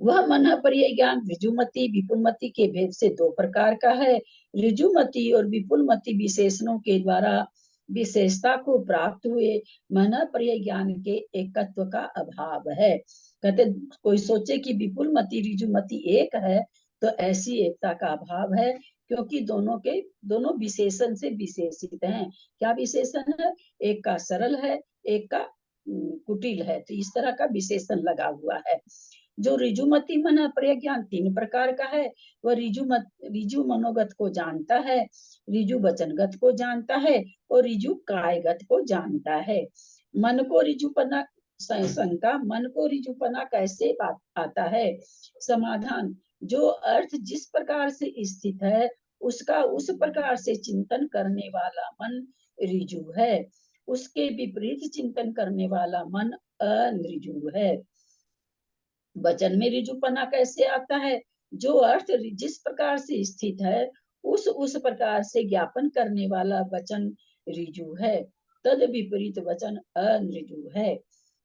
Speaker 1: वह मन परिय ज्ञान ऋजुमति विपुलमति के भेद से दो प्रकार का है। ऋजुमति और विपुलमति विशेषणों के द्वारा विशेषता को प्राप्त हुए मन परिय ज्ञान के एकत्व का अभाव है। कहते कोई सोचे कि विपुलमति ऋजुमति एक है तो ऐसी एकता का अभाव है, क्योंकि दोनों विशेषण से विशेषित हैं। क्या विशेषण है? एक का सरल है, एक का कुटिल है, तो इस तरह का विशेषण लगा हुआ है। जो ऋजुमति मन प्रिय ज्ञान तीन प्रकार का है, वह ऋजु मनोगत को जानता है, ऋजु वचनगत को जानता है और ऋजु कायगत को जानता है। मन को ऋजुपना शंका, मन को ऋजुपना कैसे आता है? समाधान, जो अर्थ जिस प्रकार से स्थित है उसका उस प्रकार से चिंतन करने वाला मन ऋजु है, उसके विपरीत चिंतन करने वाला मन अनऋजु है। वचन में ऋजुपना कैसे आता है? जो अर्थ जिस प्रकार से स्थित है उस प्रकार से ज्ञापन करने वाला वचन ऋजु है, तद विपरीत वचन अनऋजु है।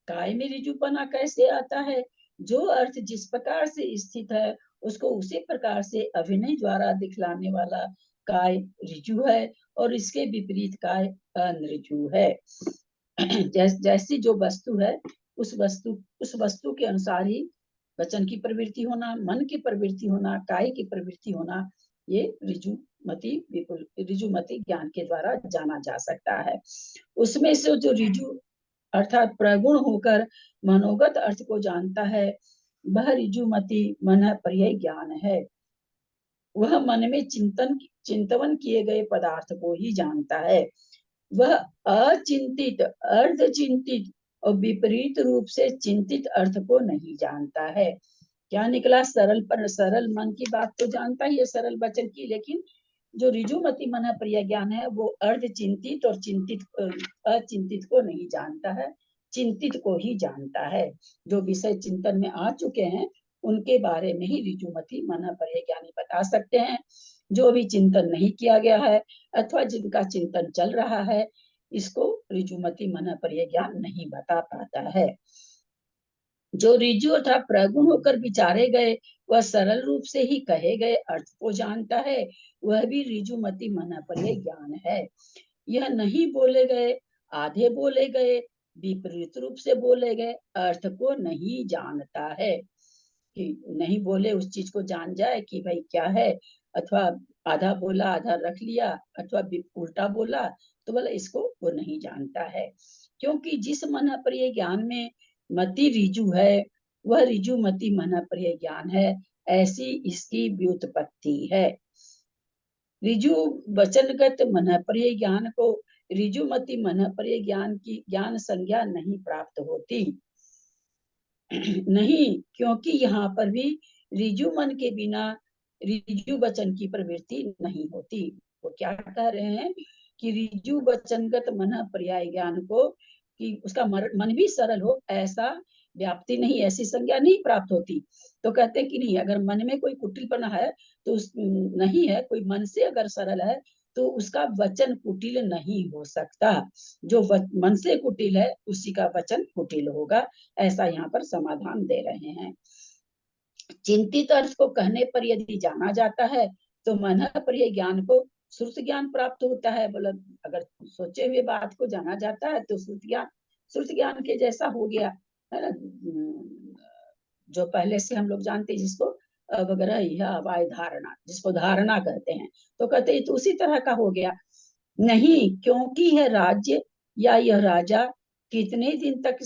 Speaker 1: काय में ऋजुपना कैसे आता है? जो अर्थ जिस प्रकार से स्थित है उसको उसी प्रकार से अभिनय द्वारा दिखलाने वाला काय ऋजु है और इसके विपरीत काय अनऋजु है। जैसी जो वस्तु है उस वस्तु के अनुसार ही वचन की प्रवृत्ति होना, मन की प्रवृत्ति होना, काय की प्रवृत्ति होना, ये ऋजुमति ज्ञान के द्वारा जाना जा सकता है। उसमें से जो ऋजु अर्थात प्रगुण होकर मनोगत अर्थ को जानता है वह ऋजुमति मन प्रिय ज्ञान है। वह मन में चिंतवन किए गए पदार्थ को ही जानता है। वह अचिंतित, अर्धचिंतित और विपरीत रूप से चिंतित अर्थ को नहीं जानता है। क्या निकला? सरल मन की बात तो जानता ही है, सरल वचन की, लेकिन जो ऋजुमति मन प्रिय ज्ञान है वो अर्धचिंतित और अचिंतित को नहीं जानता है, चिंतित को ही जानता है। जो विषय चिंतन में आ चुके हैं उनके बारे में ही ऋजुमति मन प्रिय ज्ञानी बता सकते हैं। जो भी चिंतन नहीं किया गया है अथवा जिनका चिंतन चल रहा है, इसको ऋजुमति मन प्रिय ज्ञान नहीं बता पाता है। जो ऋजु अर्थात प्रगुण होकर विचारे गए वह सरल रूप से ही कहे गए अर्थ को जानता है, वह भी ऋजुमति मन प्रिय ज्ञान है। यह नहीं बोले गए, आधे बोले गए, विपरीत रूप से बोले गए अर्थ को नहीं जानता है। कि नहीं बोले उस चीज को जान जाए कि भाई क्या है, अथवा आधा बोला आधा रख लिया, अथवा उल्टा बोला तो बोला इसको वो नहीं जानता है, क्योंकि जिस मन प्रिय ज्ञान में मति रिजु है वह रिजु मति मन प्रिय ज्ञान है, ऐसी इसकी व्युत्पत्ति है। रिजु वचनगत मन प्रिय ज्ञान को रिजुमति मन प्रिय ज्ञान की ज्ञान संज्ञा नहीं प्राप्त होती नहीं, क्योंकि यहाँ पर भी रिजु मन के बिना रिजु वचन की प्रवृत्ति नहीं होती। वो क्या कह रहे हैं कि रिजु वचनगत मन पर्याय ज्ञान को कि उसका मन भी सरल हो, ऐसा व्याप्ति नहीं, ऐसी संज्ञा नहीं प्राप्त होती। तो कहते हैं कि नहीं, अगर मन में कोई कुटिलपना है तो नहीं है, कोई मन से अगर सरल है तो उसका वचन कुटिल नहीं हो सकता। जो मन से कुटिल है उसी का वचन कुटिल होगा, ऐसा यहाँ पर समाधान दे रहे हैं। चिंतित अर्थ को कहने पर यदि जाना जाता है तो मन प्रिय ज्ञान को श्रुत ज्ञान प्राप्त होता है। बोला अगर सोचे हुए बात को जाना जाता है तो श्रुत ज्ञान के जैसा हो गया, है ना, जो पहले से हम लोग जानते हैं, जिसको वगैरह यह अवाय धारणा, जिसको धारणा कहते हैं, तो कहते हैं तो उसी तरह का हो गया। नहीं, क्योंकि यह राज्य या यह राजा कितने दिन तक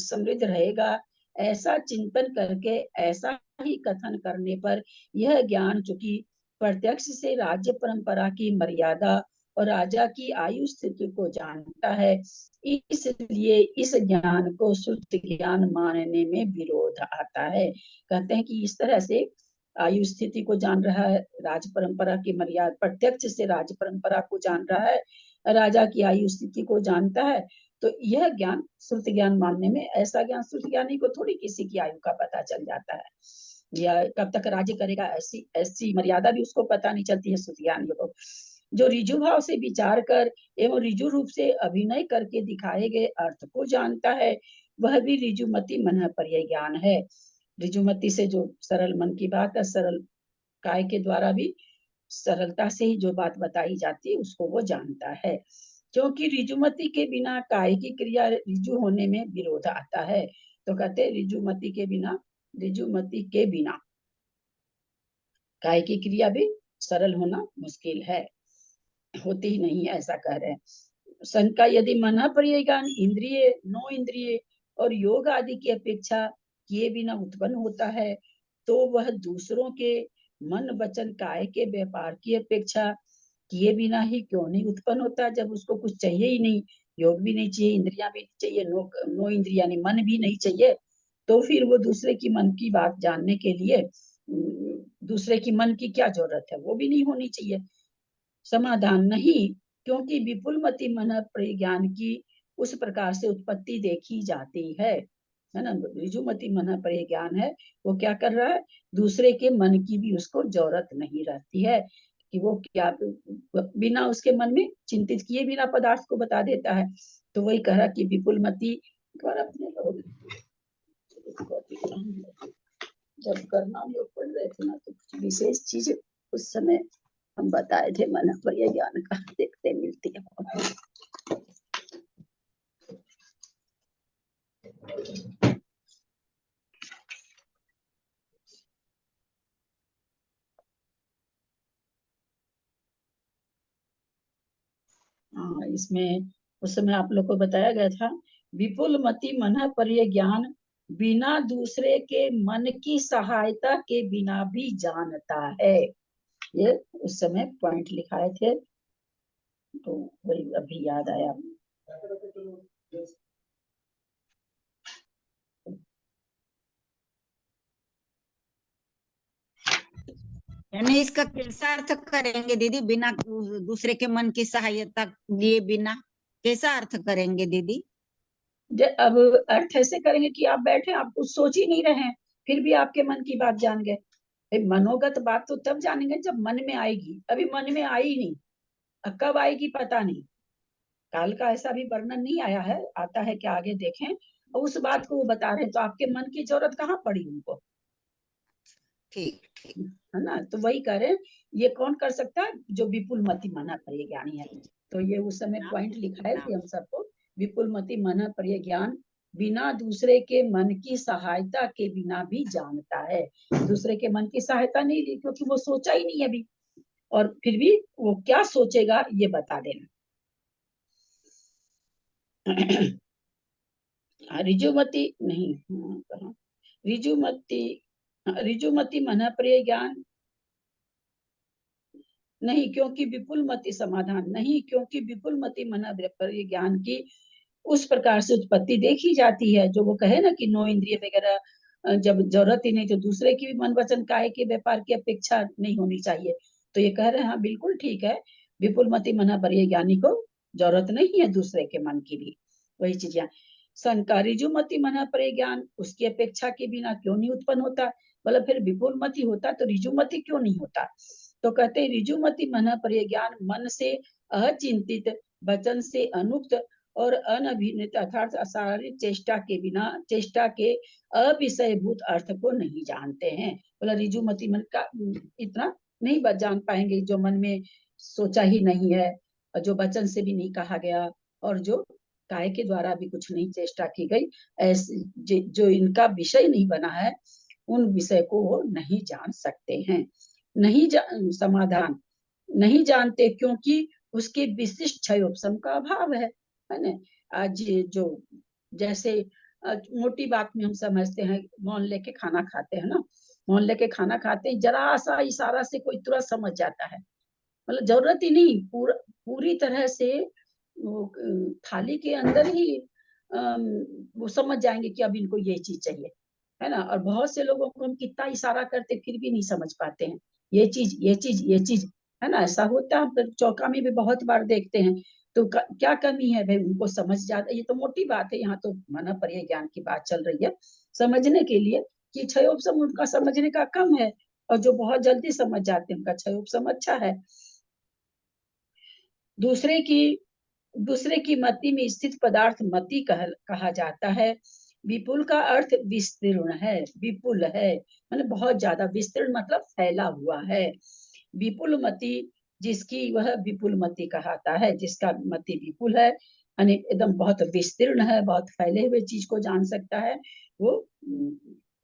Speaker 1: समृद्ध रहेगा, ऐसा चिंतन करके ऐसा ही कथन करने पर यह ज्ञान चूंकि प्रत्यक्ष से राज्य परंपरा की मर्यादा और राजा की आयु स्थिति को जानता है, इसलिए इस ज्ञान को श्रुत ज्ञान मानने में विरोध आता है। कहते हैं कि इस तरह से आयु स्थिति को जान रहा है, राज परंपरा की मर्यादा, प्रत्यक्ष से राज परंपरा को जान रहा है, राजा की आयु स्थिति को जानता है, तो यह ज्ञान श्रुत ज्ञान मानने में, ऐसा ज्ञान श्रुत ज्ञानी को थोड़ी किसी की आयु का पता चल जाता है या कब तक राज्य करेगा, ऐसी मर्यादा भी उसको पता नहीं चलती है श्रुत ज्ञानी को। जो रिजु भाव से विचार कर एवं रिजु रूप से अभिनय करके दिखाए गए अर्थ को जानता है, वह भी रिजुमति मन पर्याय ज्ञान है। रिजुमति से जो सरल मन की बात है, सरल काय के द्वारा भी सरलता से ही जो बात बताई जाती है उसको वो जानता है। क्योंकि रिजुमति के बिना काय की क्रिया रिजु होने में विरोध आता है। तो कहते हैं रिजुमति के बिना काय की क्रिया भी सरल होना मुश्किल है, होती ही नहीं है, ऐसा कह रहे हैं। शंका, यदि मन प्रिय ज्ञान इंद्रिय, नो इंद्रिय और योग आदि की अपेक्षा किए बिना उत्पन्न होता है, तो वह दूसरों के मन वचन काय के व्यापार की अपेक्षा किए बिना ही क्यों नहीं उत्पन्न होता? जब उसको कुछ चाहिए ही नहीं, योग भी नहीं चाहिए, इंद्रियां भी नहीं चाहिए, नो इंद्रिया नहीं, मन भी नहीं चाहिए, तो फिर वो दूसरे की मन की बात जानने के लिए दूसरे की मन की क्या जरूरत है? वो भी नहीं होनी चाहिए। समाधान, नहीं, क्योंकि विपुल मति मन ज्ञान की उस प्रकार से उत्पत्ति देखी जाती है ना। रिजुमति मन पर ज्ञान है, वो क्या कर रहा है, दूसरे के मन की भी उसको जरूरत नहीं रहती है कि वो क्या बिना उसके मन में चिंतित किए बिना पदार्थ को बता देता है। तो वही कह रहा कि विपुल मति जब करना योग पढ़ रहे थे ना, तो कुछ विशेष चीज उस समय हम बताए थे मन पर ज्ञान का, देखते मिलती है। हाँ, इसमें उस समय आप लोग को बताया गया था, विपुल मति मन पर ज्ञान बिना दूसरे के मन की सहायता के बिना भी जानता है। ये उस समय पॉइंट लिखाए थे, तो वही अभी याद आया।
Speaker 2: यानी इसका कैसा अर्थ करेंगे दीदी, बिना दूसरे के मन की सहायता लिए बिना, कैसा अर्थ करेंगे दीदी?
Speaker 1: अब अर्थ ऐसे करेंगे कि आप बैठे, आप कुछ सोच ही नहीं रहे हैं, फिर भी आपके मन की बात जान गए। मनोगत बात तो तब जानेंगे जब मन में आएगी, अभी मन में आई नहीं, कब आएगी पता नहीं, काल का ऐसा भी वर्णन नहीं आया है, आता है क्या आगे देखें, और उस बात को वो बता रहे हैं, तो आपके मन की जरूरत कहाँ पड़ी उनको?
Speaker 2: ठीक
Speaker 1: है ना। तो वही कह रहे, ये कौन कर सकता है? जो विपुल मति मन पर ज्ञानी है। तो ये उस समय पॉइंट लिखाए थे हम सबको, विपुल मति मन पर ज्ञान बिना दूसरे के मन की सहायता के बिना भी जानता है। दूसरे के मन की सहायता नहीं ली, क्योंकि वो सोचा ही नहीं अभी, और फिर भी वो क्या सोचेगा ये बता देना। रिजुमति नहीं, कहाँ रिजुमति, रिजुमति मन प्रिय ज्ञान नहीं, क्योंकि विपुल मति समाधान नहीं, क्योंकि विपुल मति मन प्रिय ज्ञान की उस प्रकार से उत्पत्ति देखी जाती है, जो वो कहे ना कि नो इंद्रिय वगैरह जब जरूरत ही नहीं तो दूसरे की भी मन वचन काहे के व्यापार की अपेक्षा नहीं होनी चाहिए। तो ये कह रहे हैं हाँ बिल्कुल ठीक है, विपुल मति मन प्रिय ज्ञानी को जरूरत नहीं है दूसरे के मन की भी। वही चीज यहाँ शंका, रिजुमति मन प्रिय ज्ञान उसकी अपेक्षा के बिना क्यों नहीं उत्पन्न होता, मतलब फिर विपुल मति होता तो रिजुमति क्यों नहीं होता। तो कहते रिजुमति मन प्रिय ज्ञान मन से अचिंतित, वचन से अनुक्त और अनभिनित अर्थात अशारीरिक चेष्टा के बिना, चेष्टा के अविषयभूत अर्थ को नहीं जानते हैं। बोला रिजुमति मन का इतना नहीं जान पाएंगे जो मन में सोचा ही नहीं है, और जो वचन से भी नहीं कहा गया, और जो काय के द्वारा भी कुछ नहीं चेष्टा की गई, ऐसे जो इनका विषय नहीं बना है उन विषय को वो नहीं जान सकते हैं। नहीं समाधान नहीं जानते क्योंकि उसके विशिष्ट क्षयोपशम का अभाव है ना। आज जो जैसे मोटी बात में हम समझते हैं, मौन लेके खाना खाते हैं ना, मौन लेके खाना खाते हैं, जरा सा इशारा से कोई तुरंत समझ जाता है, मतलब जरूरत ही नहीं पूरी तरह से वो थाली के अंदर ही वो समझ जाएंगे कि अब इनको ये चीज चाहिए, है ना। और बहुत से लोगों को हम कितना इशारा करते फिर भी नहीं समझ पाते हैं, ये चीज ये चीज ये चीज, है ना। ऐसा होता है, हम चौका में भी बहुत बार देखते हैं। तो क्या कमी है भाई, उनको समझ जाता है। ये तो मोटी बात है, यहाँ तो मन प्रिय ज्ञान की बात चल रही है समझने के लिए, कि क्षयोपशम उनका समझने का कम है, और जो बहुत जल्दी समझ जाते हैं उनका क्षयोपशम अच्छा है। दूसरे की मति में स्थित पदार्थ मति कहा जाता है। विपुल का अर्थ विस्तीर्ण है, विपुल है मतलब बहुत ज्यादा, विस्तीर्ण मतलब फैला हुआ है। विपुल मति जिसकी वह विपुल मति कहता है, जिसका मति विपुल है यानी एकदम बहुत विस्तीर्ण है, बहुत फैले हुए चीज को जान सकता है, वो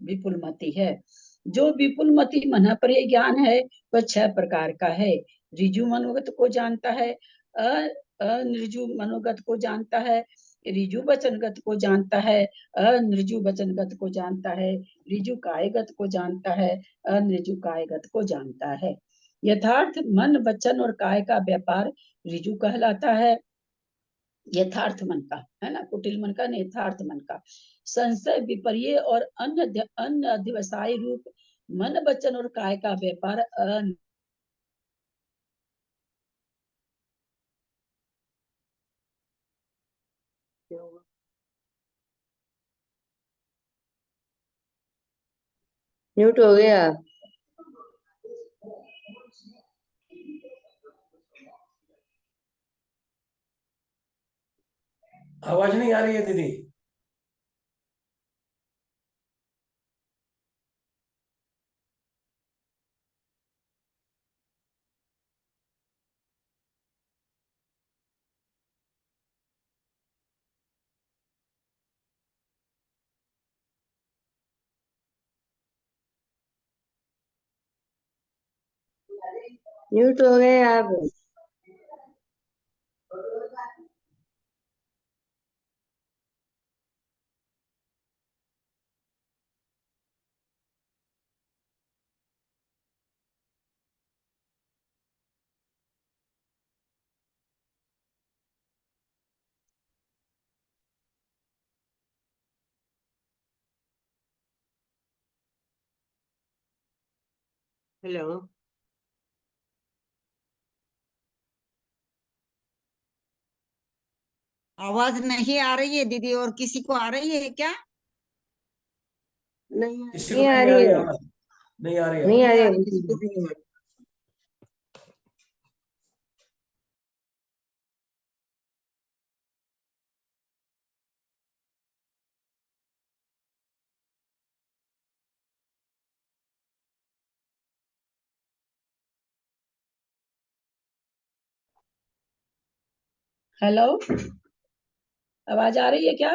Speaker 1: विपुल मति है। जो विपुल मति मन प्रिय ज्ञान है वह 6 प्रकार का है। रिजु मनोगत को जानता है, अनिर्जु मनोगत को जानता है, रिजु वचनगत को जानता है, अनिर्जु वचनगत को जानता है, रिजु कायगत को जानता है, अनिर्जु कायगत को जानता है। यथार्थ मन वचन और काय का व्यापार रिजु कहलाता है, यथार्थ मन का, है ना, कुटिल मन का नहीं, यथार्थ मन का। संशय विपर्य और अन्य अध्यवसाय रूप मन वचन और काय का व्यापार
Speaker 6: म्यूट हो गया।
Speaker 7: आवाज नहीं आ रही है दीदी।
Speaker 6: म्यूट हो गए आप। हेलो,
Speaker 2: आवाज नहीं आ रही है दीदी, और किसी को आ रही है क्या?
Speaker 6: नहीं आ रही है।
Speaker 7: आवाज नहीं आ रही है।
Speaker 6: नहीं आ रही है, किसी को भी नहीं है।
Speaker 1: हेलो, आवाज आ रही है क्या?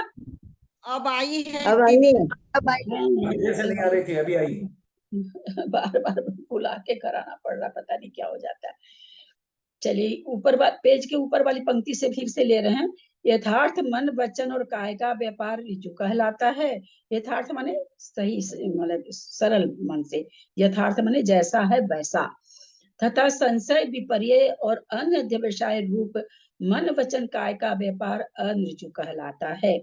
Speaker 2: अब आई है
Speaker 6: अब आई
Speaker 2: दीदी।
Speaker 6: है।
Speaker 7: देर से नहीं आ रही थी, अभी आई।
Speaker 1: बार बार बुला के कराना पड़ रहा, पता नहीं क्या हो जाता है। चलिए पेज के ऊपर वाली पंक्ति से फिर से ले रहे हैं। यथार्थ मन वचन और काय का व्यापार ऋजु कहलाता है। यथार्थ माने सही, मतलब सरल मन से, यथार्थ माने जैसा है वैसा। तथा संशय विपर्य और अन्य अध्यवसाय रूप मन वचन काय का व्यापार अनृजु कहलाता है।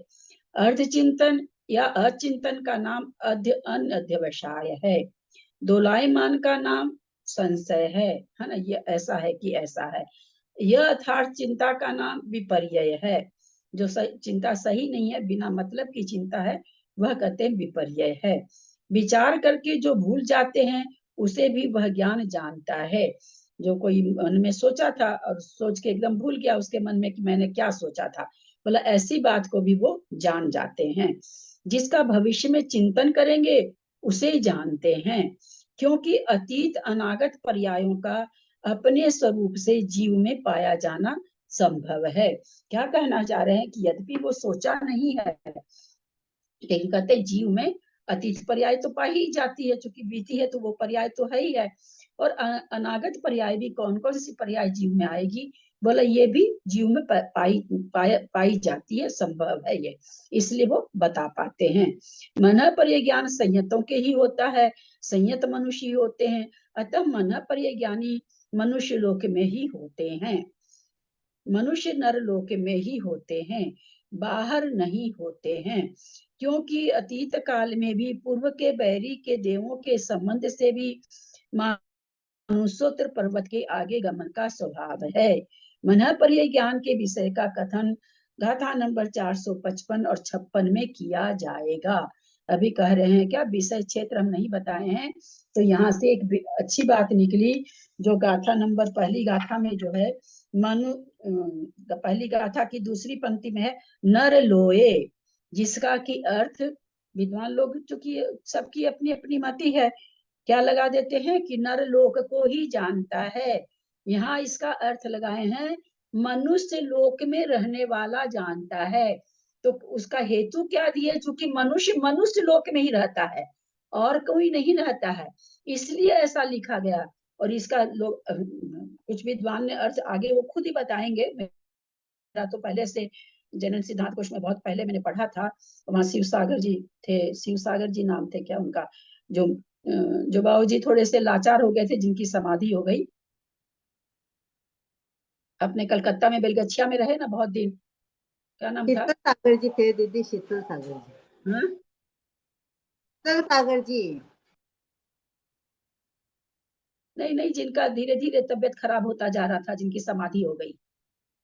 Speaker 1: अर्ध चिंतन या अचिंतन का नाम अध्यवसाय है। दोलायमान का नाम संशय है ना, ये ऐसा है कि ऐसा है। यह अर्थात चिंता का नाम विपर्य है। जो चिंता सही नहीं है, बिना मतलब की चिंता है, वह कहते हैं विपर्य है। विचार करके जो भूल जाते हैं उसे भी वह ज्ञान जानता है। जो कोई मन में सोचा था और सोच के एकदम भूल गया उसके मन में कि मैंने क्या सोचा था, बोला ऐसी बात को भी वो जान जाते हैं। जिसका भविष्य में चिंतन करेंगे उसे जानते हैं, क्योंकि अतीत अनागत पर्यायों का अपने स्वरूप से जीव में पाया जाना संभव है। क्या कहना चाह रहे हैं कि यद्यपि वो सोचा नहीं है, लेकिन कहते जीव में अतीत पर्याय तो पाई ही जाती है, चूंकि बीती है तो वो पर्याय तो है ही है। और अनागत पर्याय भी कौन कौन सी पर्याय जीव में आएगी, बोला ये भी जीव में पाई जाती है, संभव है ये, इसलिए वो बता पाते हैं। मन पर्य ज्ञान संयतों के ही होता है, संयत मनुष्य ही होते हैं, अतः मन पर्य ज्ञानी मनुष्य लोक में ही होते हैं। मनुष्य नर लोक में ही होते हैं, बाहर नहीं होते हैं, क्योंकि अतीत काल में भी पूर्व के बैरी के देवों के संबंध से भी मनुष्योत्तर पर्वत के आगे गमन का स्वभाव है। मन पर्य ज्ञान के विषय का कथन गाथा नंबर 455 और 56 में किया जाएगा। अभी कह रहे हैं क्या विषय क्षेत्र हम नहीं बताए हैं, तो यहाँ से एक अच्छी बात निकली, जो गाथा नंबर पहली गाथा में जो है मनु पहली गाथा की दूसरी पंक्ति में है नर लोए, जिसका की अर्थ विद्वान लोग, चूंकि सबकी अपनी अपनी मति है, क्या लगा देते हैं कि नर लोक को ही जानता है। यहाँ इसका अर्थ लगाए हैं मनुष्य लोक में रहने वाला जानता है। तो उसका हेतु क्या दिए, चूंकि मनुष्य मनुष्य लोक में ही रहता है और कोई नहीं रहता है, इसलिए ऐसा लिखा गया। और इसका लोग कुछ विद्वान ने अर्थ आगे वो खुद ही बताएंगे, मेरा तो पहले से जनन सिद्धांत कोश में बहुत पहले मैंने पढ़ा था। वहां शिव सागर जी थे, शिव सागर जी नाम थे क्या उनका, जो बाबू जी थोड़े से लाचार हो गए थे, जिनकी समाधि हो गई, अपने कलकत्ता में बेलगछिया में रहे ना बहुत दिन, क्या नाम था?
Speaker 5: शीतल सागर जी थे दीदी, शीतल सागर जी।
Speaker 1: हाँ?
Speaker 5: शीतल सागर जी
Speaker 1: नहीं नहीं, जिनका धीरे धीरे तबियत खराब होता जा रहा था, जिनकी समाधि हो गई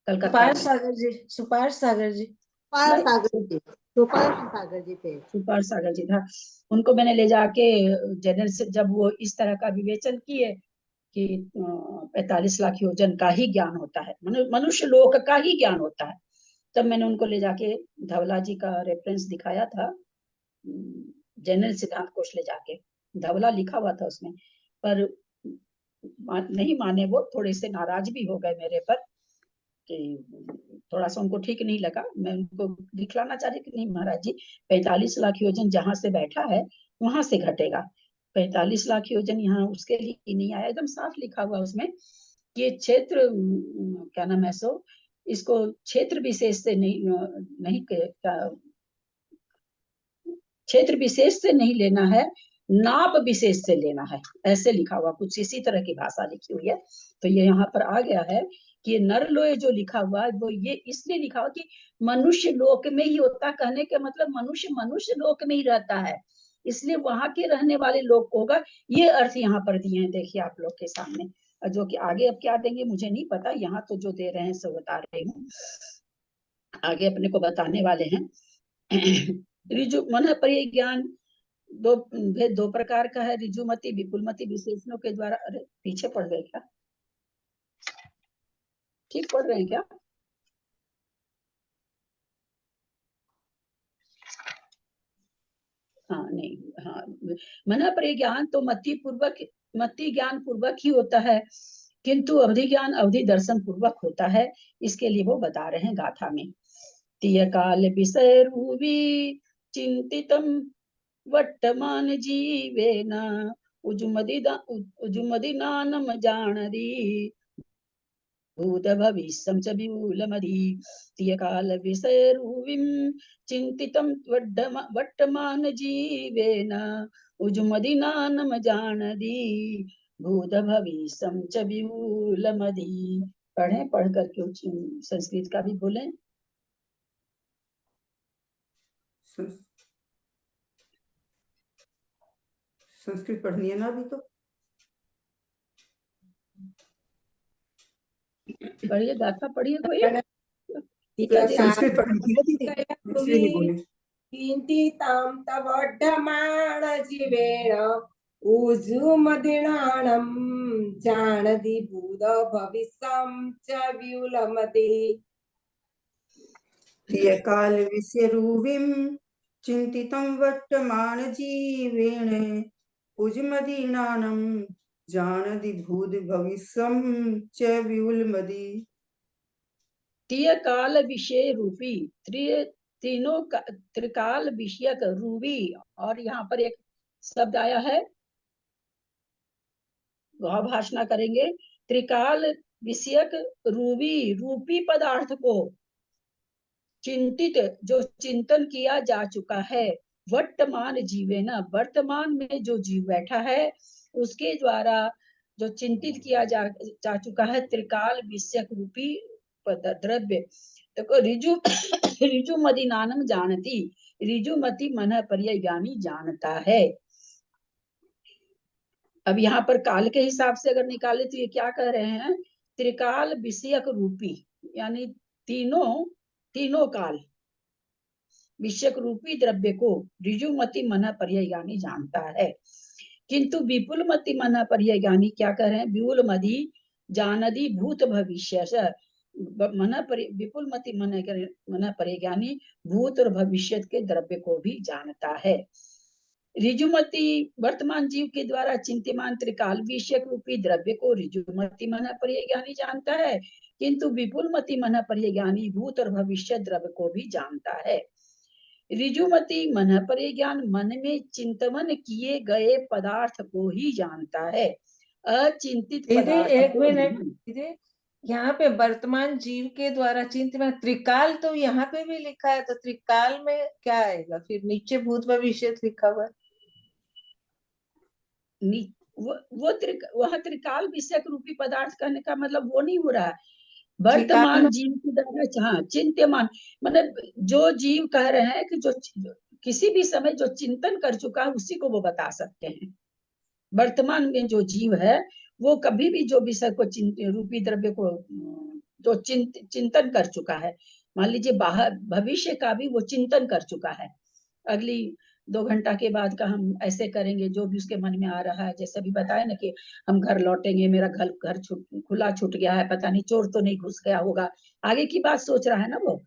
Speaker 1: कलकत्ता
Speaker 3: सुपार
Speaker 1: में।
Speaker 3: सागर जी, सुपार सागर जी,
Speaker 5: सुपार सागर जी, सुपार सागर जी थे।
Speaker 1: सुपार सागर जी था। उनको मैंने ले जाके जनरल से, जब वो इस तरह का विवेचन किए कि 45 लाख योजन का ही ज्ञान होता है, मनुष्य लोक का ही ज्ञान होता है, तब मैंने उनको ले जाके धवला जी का रेफरेंस दिखाया था, जनरल सिद्धांत कोश ले जाके, धवला लिखा हुआ था उसमें, पर नहीं माने, वो थोड़े से नाराज भी हो गए मेरे पर कि थोड़ा सा उनको ठीक नहीं लगा। मैं उनको दिखलाना चाह रही कि नहीं महाराज जी, 45 लाख योजन जहां से बैठा है वहां से घटेगा, 45 लाख योजन यहाँ उसके लिए नहीं आया। एकदम साफ लिखा हुआ उसमें, ये क्षेत्र क्या नाम है सो, इसको क्षेत्र विशेष से नहीं क्षेत्र विशेष से नहीं लेना है, नाप विशेष से लेना है, ऐसे लिखा हुआ, कुछ इसी तरह की भाषा लिखी हुई है। तो ये यहाँ पर आ गया है कि ये नरलोय जो लिखा हुआ है वो ये इसलिए लिखा हुआ कि मनुष्य लोक में ही होता, कहने का मतलब मनुष्य मनुष्य लोक में ही रहता है, इसलिए वहां के रहने वाले लोग को होगा। ये अर्थ यहाँ पर दिए हैं, देखिए आप लोग के सामने, जो कि आगे अब क्या देंगे मुझे नहीं पता, यहाँ तो जो दे रहे हैं सो बता रही हूँ, आगे अपने को बताने वाले हैं। ऋजु मन पर्य ज्ञान दो प्रकार का है, ऋजुमति विपुलमति विशेषणों के द्वारा। अरे पीछे पढ़ गए क्या, ठीक पढ़ रहे हैं क्या? हाँ नहीं, हाँ मन पर्य ज्ञान तो मति ज्ञान पूर्वक ही होता है, किंतु अवधि ज्ञान अवधि दर्शन पूर्वक होता है, इसके लिए वो बता रहे हैं गाथा में। तिय काल विषय रूपी चिंतितम वर्तमान जीवेन उजुमदि नानम जानरी भूत भविष्यं च विमूलमधीत्यकाल विषयरूपिं चिन्तितं वर्तमान जीवेन उजुमदिनानम जानदी भूत भविष्यं च विमूलमधि। पढ़ें, पढ़ करके संस्कृत का भी बोलें।
Speaker 5: संस्कृत पढ़नी है ना अभी तो।
Speaker 1: पढ़िए, गाथा पढ़िए कोई।
Speaker 5: संस्कृत पढ़नी थी ना दीदी, इसलिए नहीं बोले।
Speaker 9: चिन्तितं तवड्डमाणजीवेण उजुमदिनानं जानति भूत भविष्यं च विमूलमति।
Speaker 5: काल विषयरूपिं चिन्तितं वर्तमान जीवेन उजुमदीनानं जानति भूत भविष्यं च विमूलमति।
Speaker 1: काल विषय रूपी तीनों त्रिकाल विषयक रूपी, और यहाँ पर एक शब्द आया है, वह भाषण करेंगे। त्रिकाल विषयक रूपी पदार्थ को चिंतित, जो चिंतन किया जा चुका है, वर्तमान जीवेन, वर्तमान में जो जीव बैठा है उसके द्वारा जो चिंतित किया जा चुका है, त्रिकाल विषयक रूपी द्रव्य। देखो, ऋजुमति नानम जानती, ऋजुमति मन पर्याय ज्ञानी जानता है। अब यहाँ पर काल के हिसाब से अगर निकाले तो ये क्या कह रहे हैं, त्रिकाल विषयक रूपी, यानी तीनों काल विषयक रूपी द्रव्य को ऋजुमति मन पर्याय ज्ञानी जानता है। किंतु विपुलमति मन पर्याय ज्ञानी क्या कह रहे हैं, विपुलमति जानदी भूत भविष्य विपुलमति मन पर्याय ज्ञानी भूत और भविष्य के द्रव्य को भी जानता है। ऋजुमति वर्तमान जीव के द्वारा चिंत्यमान त्रिकाल विषयक रूपी द्रव्य को ऋजुमति मन पर्याय ज्ञानी जानता है, किंतु विपुलमति मन पर्याय ज्ञानी भूत और भविष्य द्रव्य को भी जानता है। ऋजुमति मन पर्याय ज्ञान मन में चिंतन किए गए पदार्थ को ही जानता है, अचिंतित पदार्थ
Speaker 3: एक
Speaker 1: को
Speaker 3: मिनट
Speaker 1: नहीं।
Speaker 3: दीदी, यहाँ पे वर्तमान जीव के द्वारा चिंतन, त्रिकाल तो यहाँ पे भी लिखा है, तो त्रिकाल में क्या आएगा फिर? नीचे भूत भविष्य लिखा हुआ है।
Speaker 1: वह त्रिकाल विषयक रूपी पदार्थ कहने का मतलब वो नहीं हो रहा है। वर्तमान जीव की द्वारा, हाँ, चिंत्यमान, मतलब जो जीव कह रहे हैं कि जो किसी भी समय जो चिंतन कर चुका है उसी को वो बता सकते हैं। वर्तमान में जो जीव है वो कभी भी जो विषय को रूपी द्रव्य को जो चिंतन कर चुका है, मान लीजिए बाहर भविष्य का भी वो चिंतन कर चुका है, अगली 2 घंटा के बाद का हम ऐसे करेंगे, जो भी उसके मन में आ रहा है, जैसे भी बताया ना कि हम घर लौटेंगे, मेरा घर खुला छूट गया है, पता नहीं चोर तो नहीं घुस गया होगा, आगे की बात सोच रहा है ना वो,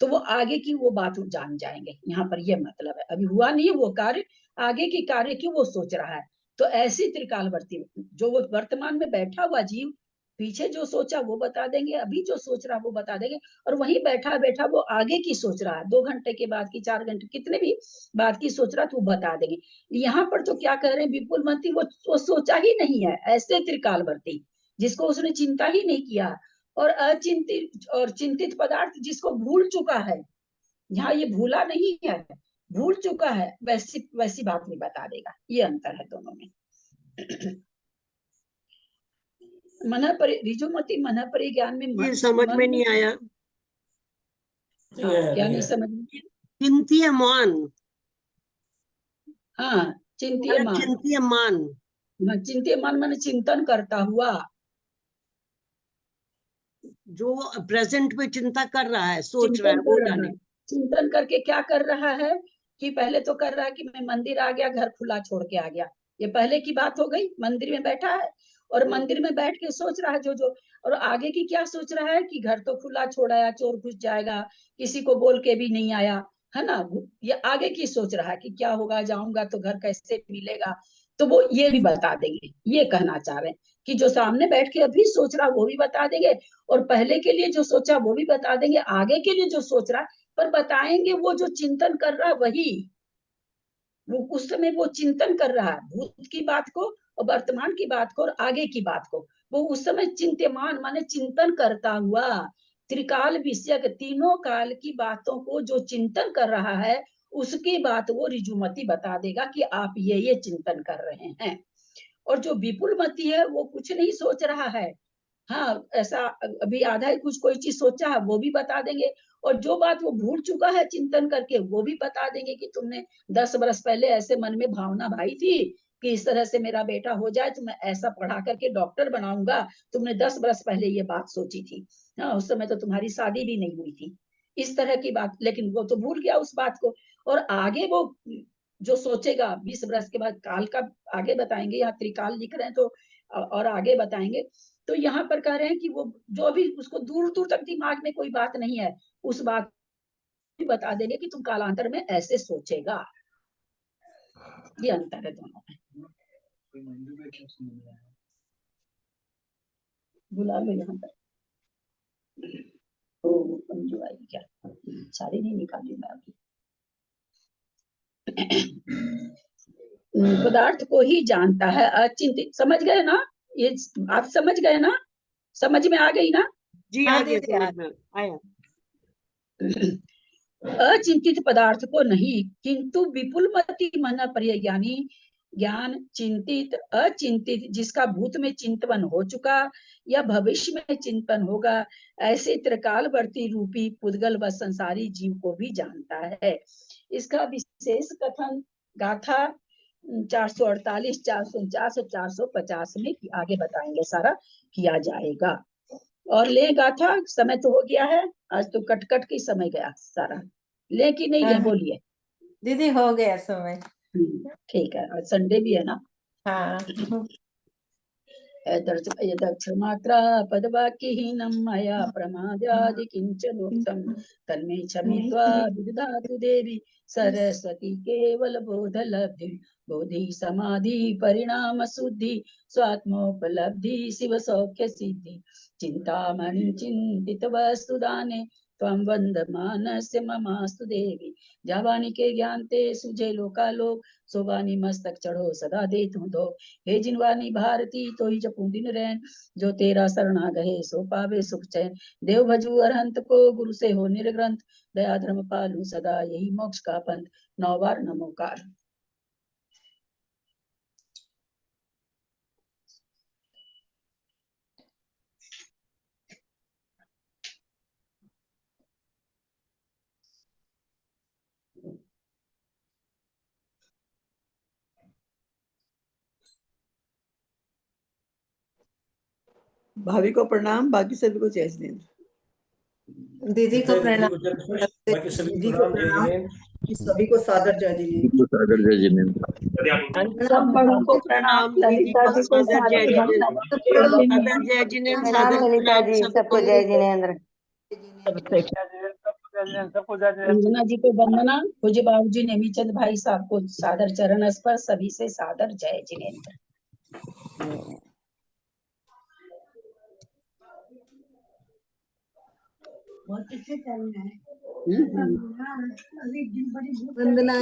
Speaker 1: तो वो आगे की वो बात जान जाएंगे। यहाँ पर ये मतलब है, अभी हुआ नहीं वो कार्य, आगे की कार्य की वो सोच रहा है। तो ऐसी त्रिकालवर्ती, जो वो वर्तमान में बैठा हुआ जीव पीछे जो सोचा वो बता देंगे, अभी जो सोच रहा वो बता देंगे, और वहीं बैठा बैठा वो आगे की सोच रहा है, 2 घंटे के बाद की, 4 घंटे, कितने भी बात की सोच रहा तो वो बता देंगे। यहाँ पर तो क्या कह रहे हैं, विपुलमति वो सोचा ही नहीं है, ऐसे त्रिकालवर्ती जिसको उसने चिंता ही नहीं किया, और अचिंतित और चिंतित पदार्थ जिसको भूल चुका है, यहाँ ये भूला नहीं है, भूल चुका है, वैसी बात नहीं बता देगा। ये अंतर है दोनों में। ऋजुमति मन परिज्ञान में
Speaker 6: ये समझ में नहीं आया।
Speaker 1: क्या नहीं समझ में?
Speaker 6: चिंत्यमान,
Speaker 1: हाँ, चिंत्यमान, चिंत्यमान माने चिंतन करता हुआ,
Speaker 6: जो प्रेजेंट में चिंता कर रहा है, सोच रहा है, वो जाने।
Speaker 1: चिंतन करके क्या कर रहा है कि पहले तो कर रहा है कि मैं मंदिर आ गया, घर खुला छोड़ के आ गया, ये पहले की बात हो गई। मंदिर में बैठा है और मंदिर में बैठ के सोच रहा है जो और आगे की क्या सोच रहा है कि घर तो खुला छोड़ाया, चोर घुस जाएगा, किसी को बोल के भी नहीं आया, है ना, ये आगे की सोच रहा है कि क्या होगा, जाऊंगा तो घर कैसे मिलेगा, तो वो ये भी बता देंगे। ये कहना चाह रहे हैं कि जो सामने बैठ के अभी सोच रहा वो भी बता देंगे, और पहले के लिए जो सोचा वो भी बता देंगे, आगे के लिए जो सोच रहा, पर बताएंगे वो जो चिंतन कर रहा वही, वो उस समय वो चिंतन कर रहा है भूत की बात को और वर्तमान की बात को और आगे की बात को, वो उस समय चिंत्यमान माने चिंतन करता हुआ, त्रिकाल विषयक तीनों काल की बातों को जो चिंतन कर रहा है, उसकी बात वो ऋजुमती बता देगा कि आप ये चिंतन कर रहे हैं। और जो विपुलमती है वो कुछ नहीं सोच रहा है, हाँ ऐसा अभी आधा ही कुछ कोई चीज सोचा है वो भी बता देंगे, और जो बात वो भूल चुका है चिंतन करके वो भी बता देंगे कि तुमने 10 बरस पहले ऐसे मन में भावना भाई थी कि इस तरह से मेरा बेटा हो जाए तो मैं ऐसा पढ़ा करके डॉक्टर बनाऊंगा, तुमने 10 बरस पहले ये बात सोची थी, हाँ उस समय तो तुम्हारी शादी भी नहीं हुई थी, इस तरह की बात। लेकिन वो तो भूल गया उस बात को, और आगे वो जो सोचेगा 20 बरस के बाद काल का आगे बताएंगे, यहाँ त्रिकाल लिख रहे हैं तो और आगे बताएंगे। तो यहाँ पर कह रहे हैं कि वो जो भी उसको दूर दूर तक दिमाग में कोई बात नहीं है, उस बात भी बता देंगे कि तुम कालांतर में ऐसे सोचेगा। ये अंतर है दोनों में। बुला लो यहाँ पर। ओ मंजू आई क्या? साड़ी नहीं निकाली मैं अभी। पदार्थ को ही जानता है अचिंतित। समझ गए ना? ये आप समझ गए ना? समझ में आ गई ना?
Speaker 6: जी
Speaker 3: हाँ
Speaker 6: आ गया,
Speaker 3: दीदी,
Speaker 6: समझ में आया।
Speaker 1: अचिंतित पदार्थ को नहीं, किंतु विपुलमति मन पर्यज्ञानी ज्ञान चिंतित अचिंतित जिसका भूत में चिंतन हो चुका या भविष्य में चिंतन होगा, ऐसे त्रिकालवर्ती रूपी पुद्गल व संसारी जीव को भी जानता है। इसका विशेष कथन गाथा 448, 449 और 450 में आगे बताएंगे, सारा किया जाएगा। और ले गाथा, समय तो हो गया है, आज तो कट कट के समय गया सारा, ले कि नहीं ले?
Speaker 3: हाँ।
Speaker 1: बोलिए।
Speaker 3: दीदी हो गया समय।
Speaker 1: ठीक है, आज संडे भी है ना।
Speaker 3: हाँ
Speaker 1: यदक्षरमात्रा पदवाक्यहीनं मया प्रमादादि किंचनोक्तं तन्मे क्षमित्वा विदधातु देवी सरस्वती केवल बोधलब्धि बोधि समाधि परिणाम शुद्धि स्वात्मोपलब्धि शिव सौख्य सिद्धि चिंतामणि चिंतित वस्तु दाने त्वं वंदमानस्य ममास्तु देवी। जावानी के ज्ञान ते सुझे लोकालोक सोबानी मस्तक चढ़ो सदा दे तू दो। हे जिनवानी भारती तो ही जपू दिन रैन जो तेरा शरणा गहे सो पावे सुख चैन। देव भजू अरहंत को गुरु से हो निर्ग्रंथ दया धर्म पालू सदा यही मोक्ष का पंथ। 9 बार नमोकार।
Speaker 8: भाभी को प्रणाम, बाकी सभी को जय जिनेंद्र।
Speaker 3: दीदी को प्रणाम।
Speaker 7: बाकी सभी
Speaker 5: दीदी को
Speaker 7: प्रणाम, जय
Speaker 5: प्रणाम,
Speaker 7: जिनेंद्र।
Speaker 5: सभी को सादर जय जिनेंद्र।
Speaker 10: सागर जय जिनेंद्र।
Speaker 1: सब बड़ों को प्रणाम, ललिता जी को
Speaker 6: सादर जय
Speaker 1: सादर
Speaker 6: जिनेंद्र, सादर जय जिनेंद्र,
Speaker 4: प्रणाम
Speaker 6: सादर
Speaker 4: ललिता
Speaker 6: प्रणाम
Speaker 4: जी, सबको जय जिनेंद्र।
Speaker 1: अंजना जी को वंदना, पूज्य बाबूजी नेमीचंद भाई साहब को सादर चरण स्पर्श, सभी से सादर जय जिनेंद्र। बहुत अच्छे चल रहे हैं।
Speaker 3: वंदना।